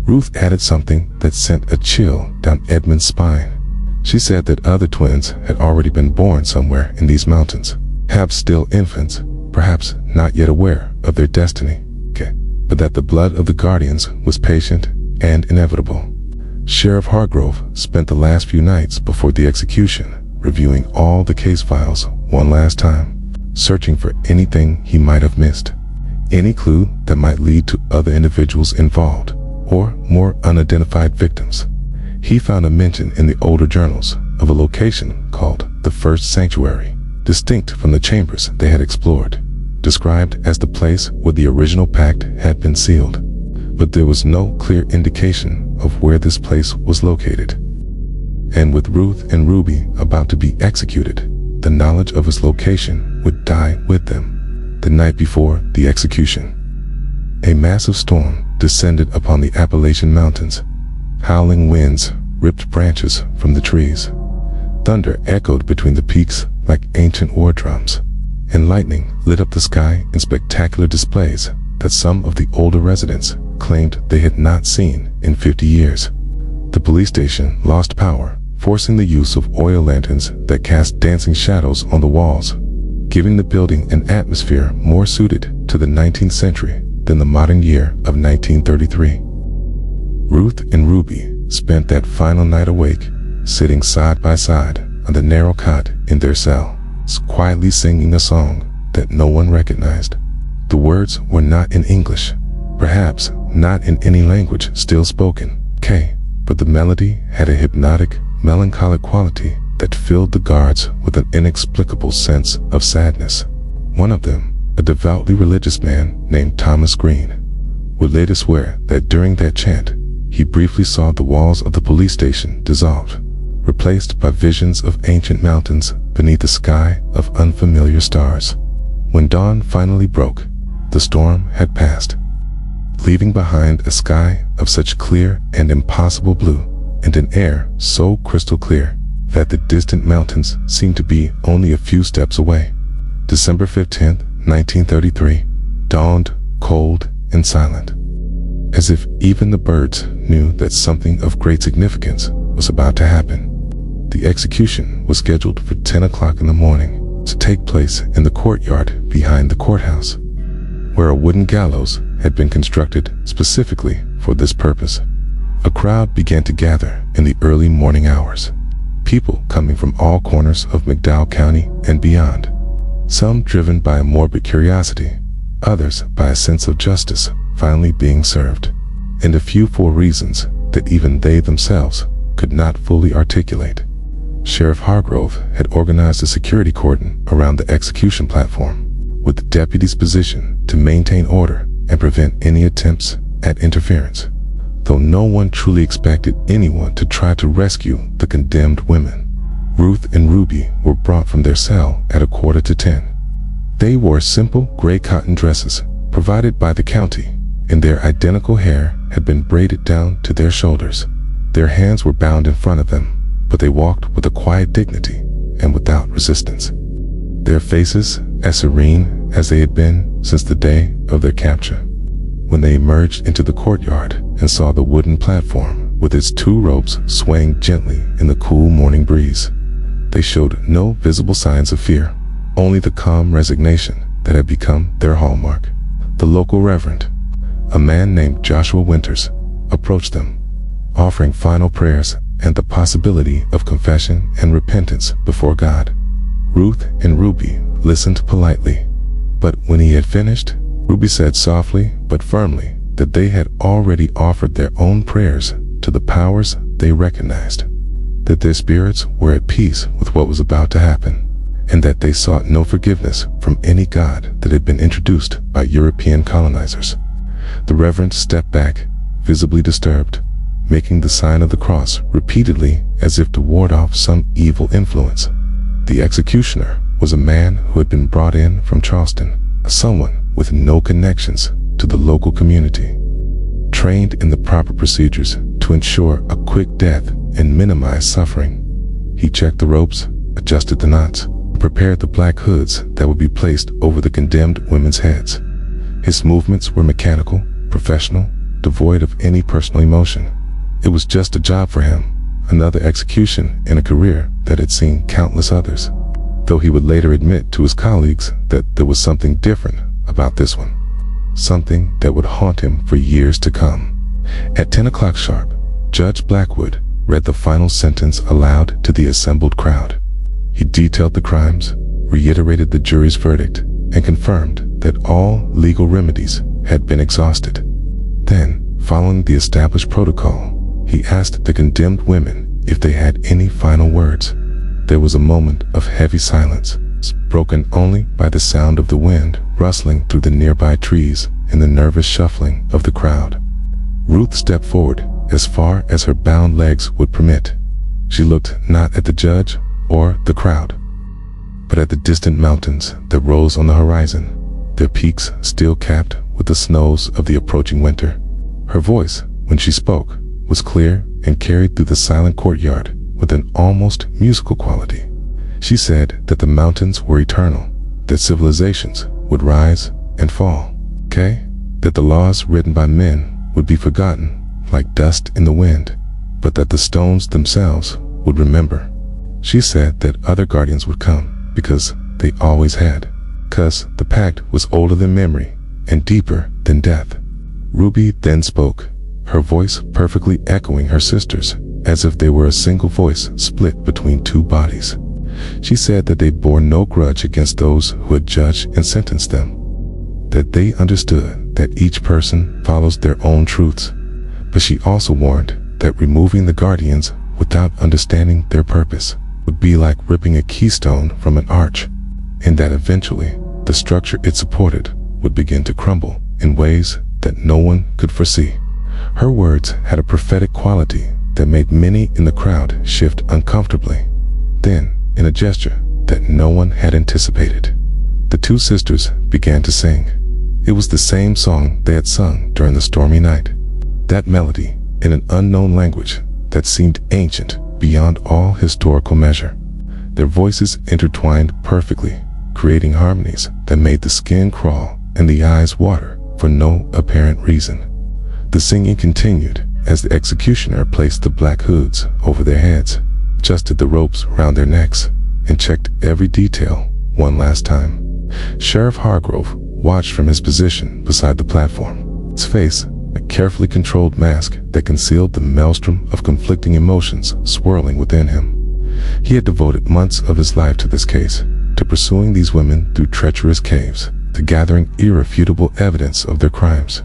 Ruth added something that sent a chill down Edmund's spine. She said that other twins had already been born somewhere in these mountains, perhaps still infants, perhaps not yet aware of their destiny, but that the blood of the guardians was patient and inevitable. Sheriff Hargrove spent the last few nights before the execution reviewing all the case files one last time, searching for anything he might have missed, any clue that might lead to other individuals involved or more unidentified victims. He found a mention in the older journals of a location called the First Sanctuary, distinct from the chambers they had explored, described as the place where the original pact had been sealed. but there was no clear indication of where this place was located. And with Ruth and Ruby about to be executed, the knowledge of its location would die with them. The night before the execution, a massive storm descended upon the Appalachian mountains. Howling winds ripped branches from the trees. Thunder echoed between the peaks like ancient war drums, and lightning lit up the sky in spectacular displays that some of the older residents claimed they had not seen in 50 years. The police station lost power, forcing the use of oil lanterns that cast dancing shadows on the walls, giving the building an atmosphere more suited to the 19th century than the modern year of 1933. Ruth and Ruby spent that final night awake, sitting side by side on the narrow cot in their cell, quietly singing a song that no one recognized. The words were not in English, perhaps not in any language still spoken, but the melody had a hypnotic, melancholic quality that filled the guards with an inexplicable sense of sadness. One of them, a devoutly religious man named Thomas Green, would later swear that during that chant, he briefly saw the walls of the police station dissolve, replaced by visions of ancient mountains beneath a sky of unfamiliar stars. When dawn finally broke, the storm had passed, leaving behind a sky of such clear and impossible blue, and an air so crystal clear that the distant mountains seemed to be only a few steps away. December 15th, 1933, dawned cold and silent, as if even the birds knew that something of great significance was about to happen. The execution was scheduled for 10 o'clock in the morning to take place in the courtyard behind the courthouse, where a wooden gallows had been constructed specifically for this purpose. A crowd began to gather in the early morning hours, people coming from all corners of McDowell County and beyond, some driven by a morbid curiosity, others by a sense of justice finally being served, and a few for reasons that even they themselves could not fully articulate. Sheriff Hargrove had organized a security cordon around the execution platform, with the deputies positioned to maintain order and prevent any attempts at interference, though no one truly expected anyone to try to rescue the condemned women. Ruth and Ruby were brought from their cell at 9:45. They wore simple gray cotton dresses provided by the county, and their identical hair had been braided down to their shoulders. Their hands were bound in front of them, but they walked with a quiet dignity and without resistance, their faces as serene as they had been since the day of their capture. When they emerged into the courtyard and saw the wooden platform with its two ropes swaying gently in the cool morning breeze, they showed no visible signs of fear, only the calm resignation that had become their hallmark. The local reverend, a man named Joshua Winters, approached them, offering final prayers and the possibility of confession and repentance before God. Ruth and Ruby listened politely, but when he had finished, Ruby said softly but firmly that they had already offered their own prayers to the powers they recognized, that their spirits were at peace with what was about to happen, and that they sought no forgiveness from any god that had been introduced by European colonizers. The Reverend stepped back, visibly disturbed, making the sign of the cross repeatedly as if to ward off some evil influence. The executioner was a man who had been brought in from Charleston, someone with no connections to the local community, trained in the proper procedures to ensure a quick death and minimize suffering. He checked the ropes, adjusted the knots, prepared the black hoods that would be placed over the condemned women's heads. His movements were mechanical, professional, devoid of any personal emotion. It was just a job for him, another execution in a career that had seen countless others, though he would later admit to his colleagues that there was something different about this one, something that would haunt him for years to come. At 10 o'clock sharp, Judge Blackwood read the final sentence aloud to the assembled crowd. He detailed the crimes, reiterated the jury's verdict, and confirmed that all legal remedies had been exhausted. Then, following the established protocol, he asked the condemned women if they had any final words. There was a moment of heavy silence, broken only by the sound of the wind rustling through the nearby trees and the nervous shuffling of the crowd. Ruth stepped forward as far as her bound legs would permit. She looked not at the judge or the crowd, but at the distant mountains that rose on the horizon, their peaks still capped with the snows of the approaching winter. Her voice, when she spoke, was clear and carried through the silent courtyard with an almost musical quality. She said that the mountains were eternal, that civilizations would rise and fall, that the laws written by men would be forgotten like dust in the wind, but that the stones themselves would remember. She said that other guardians would come because they always had, because the pact was older than memory and deeper than death. Ruby then spoke, her voice perfectly echoing her sister's, as if they were a single voice split between two bodies. She said that they bore no grudge against those who had judged and sentenced them, that they understood that each person follows their own truths, but she also warned that removing the guardians without understanding their purpose would be like ripping a keystone from an arch, and that eventually the structure it supported would begin to crumble in ways that no one could foresee. Her words had a prophetic quality that made many in the crowd shift uncomfortably. Then, in a gesture that no one had anticipated, the two sisters began to sing. It was the same song they had sung during the stormy night. That melody, in an unknown language that seemed ancient beyond all historical measure. Their voices intertwined perfectly, creating harmonies that made the skin crawl and the eyes water for no apparent reason. The singing continued as the executioner placed the black hoods over their heads, adjusted the ropes around their necks, and checked every detail one last time. Sheriff Hargrove watched from his position beside the platform, his face a carefully controlled mask that concealed the maelstrom of conflicting emotions swirling within him. He had devoted months of his life to this case, to pursuing these women through treacherous caves, to gathering irrefutable evidence of their crimes.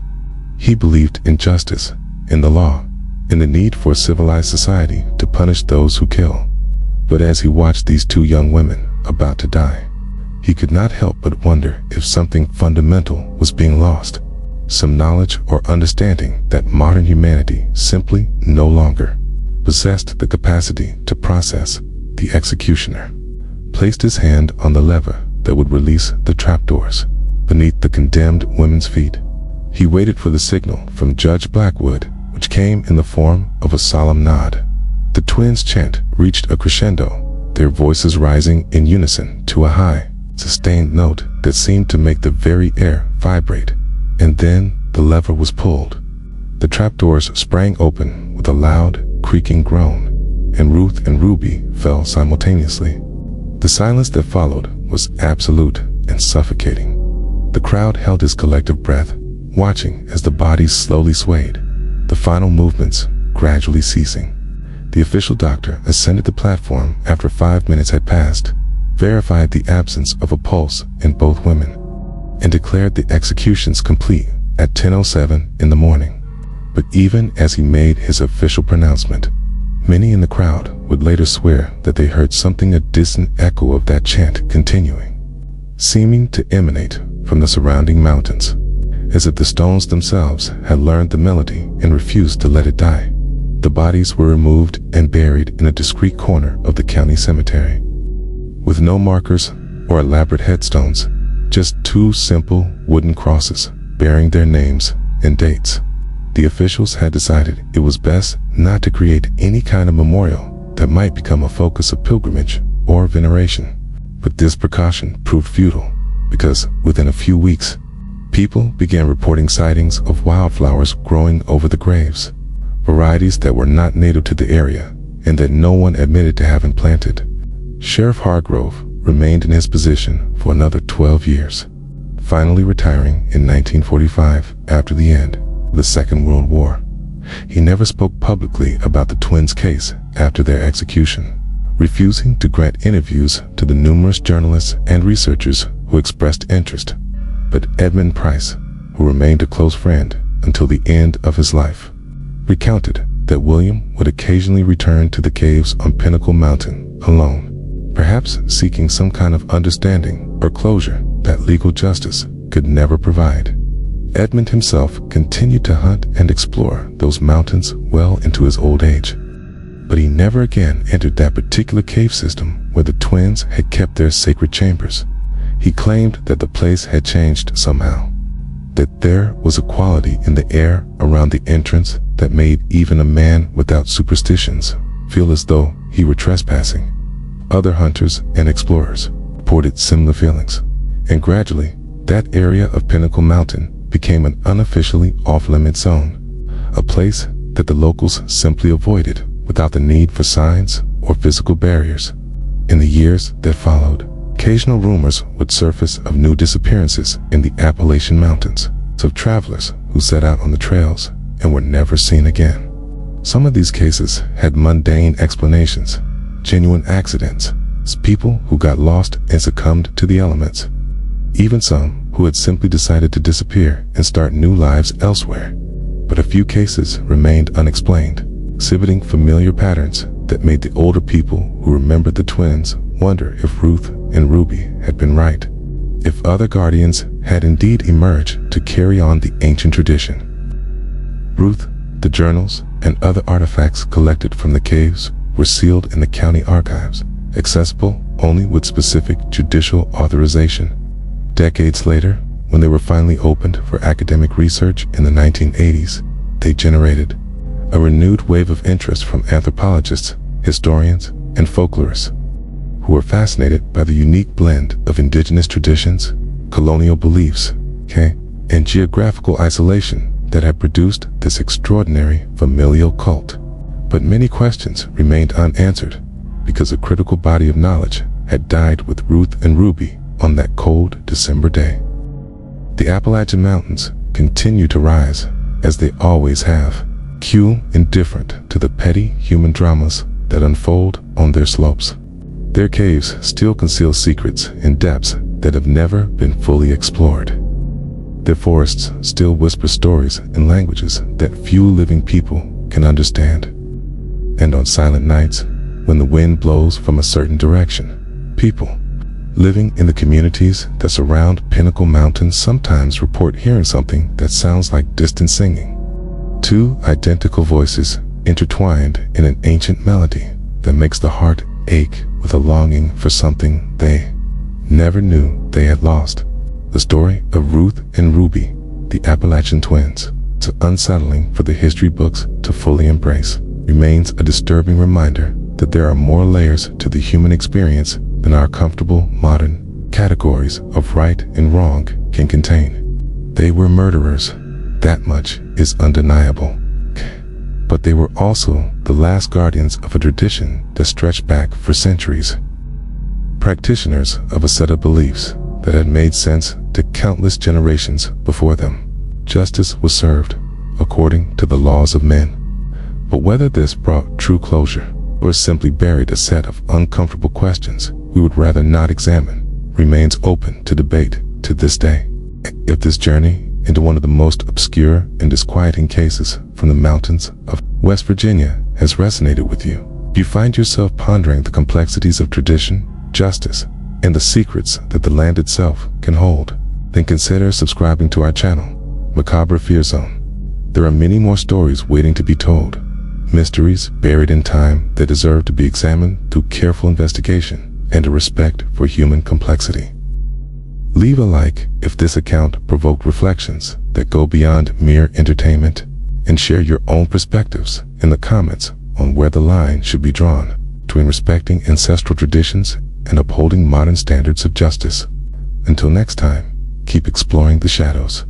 He believed in justice, in the law, in the need for a civilized society to punish those who kill. But as he watched these two young women about to die, he could not help but wonder if something fundamental was being lost, some knowledge or understanding that modern humanity simply no longer possessed the capacity to process. The executioner placed his hand on the lever that would release the trapdoors beneath the condemned women's feet. He waited for the signal from Judge Blackwood, which came in the form of a solemn nod. The twins' chant reached a crescendo, their voices rising in unison to a high, sustained note that seemed to make the very air vibrate. And then the lever was pulled. The trapdoors sprang open with a loud, creaking groan, and Ruth and Ruby fell simultaneously. The silence that followed was absolute and suffocating. The crowd held its collective breath, watching as the bodies slowly swayed, the final movements gradually ceasing. The official doctor ascended the platform after 5 minutes had passed, verified the absence of a pulse in both women, and declared the executions complete at 10:07 in the morning. But even as he made his official pronouncement, many in the crowd would later swear that they heard something, a distant echo of that chant continuing, seeming to emanate from the surrounding mountains, as if the stones themselves had learned the melody and refused to let it die. The bodies were removed and buried in a discreet corner of the county cemetery, with no markers or elaborate headstones, just 2 simple wooden crosses bearing their names and dates. The officials had decided it was best not to create any kind of memorial that might become a focus of pilgrimage or veneration. But this precaution proved futile, because within a few weeks, people began reporting sightings of wildflowers growing over the graves, varieties that were not native to the area and that no one admitted to having planted. Sheriff Hargrove remained in his position for another 12 years, finally retiring in 1945 after the end of the Second World War. He never spoke publicly about the twins' case after their execution, refusing to grant interviews to the numerous journalists and researchers who expressed interest. But Edmund Price, who remained a close friend until the end of his life, recounted that William would occasionally return to the caves on Pinnacle Mountain alone, perhaps seeking some kind of understanding or closure that legal justice could never provide. Edmund himself continued to hunt and explore those mountains well into his old age. But he never again entered that particular cave system where the twins had kept their sacred chambers. He claimed that the place had changed somehow, that there was a quality in the air around the entrance that made even a man without superstitions feel as though he were trespassing. Other hunters and explorers reported similar feelings, and gradually that area of Pinnacle Mountain became an unofficially off-limit zone, a place that the locals simply avoided without the need for signs or physical barriers. In the years that followed, occasional rumors would surface of new disappearances in the Appalachian Mountains, of travelers who set out on the trails and were never seen again. Some of these cases had mundane explanations, genuine accidents, people who got lost and succumbed to the elements, even some who had simply decided to disappear and start new lives elsewhere. But a few cases remained unexplained, exhibiting familiar patterns that made the older people who remembered the twins wonder if Ruth and Ruby had been right, if other guardians had indeed emerged to carry on the ancient tradition. Ruth, the journals, and other artifacts collected from the caves were sealed in the county archives, accessible only with specific judicial authorization. Decades later, when they were finally opened for academic research in the 1980s, they generated a renewed wave of interest from anthropologists, historians, and folklorists, who were fascinated by the unique blend of indigenous traditions, colonial beliefs, and geographical isolation that had produced this extraordinary familial cult. But many questions remained unanswered because a critical body of knowledge had died with Ruth and Ruby on that cold December day. The Appalachian Mountains continue to rise, as they always have, cool, indifferent to the petty human dramas that unfold on their slopes. Their caves still conceal secrets in depths that have never been fully explored. Their forests still whisper stories in languages that few living people can understand. And on silent nights, when the wind blows from a certain direction, people living in the communities that surround Pinnacle Mountain sometimes report hearing something that sounds like distant singing. Two identical voices intertwined in an ancient melody that makes the heart ache with a longing for something they never knew they had lost. The story of Ruth and Ruby, the Appalachian twins, too unsettling for the history books to fully embrace, remains a disturbing reminder that there are more layers to the human experience than our comfortable modern categories of right and wrong can contain. They were murderers, that much is undeniable. But they were also the last guardians of a tradition that stretched back for centuries. Practitioners of a set of beliefs that had made sense to countless generations before them. Justice was served according to the laws of men. But whether this brought true closure or simply buried a set of uncomfortable questions we would rather not examine remains open to debate to this day. If this journey into one of the most obscure and disquieting cases from the mountains of West Virginia has resonated with you, if you find yourself pondering the complexities of tradition, justice, and the secrets that the land itself can hold, then consider subscribing to our channel, Macabre Fear Zone. There are many more stories waiting to be told, mysteries buried in time that deserve to be examined through careful investigation and a respect for human complexity. Leave a like if this account provoked reflections that go beyond mere entertainment, and share your own perspectives in the comments on where the line should be drawn between respecting ancestral traditions and upholding modern standards of justice. Until next time, keep exploring the shadows.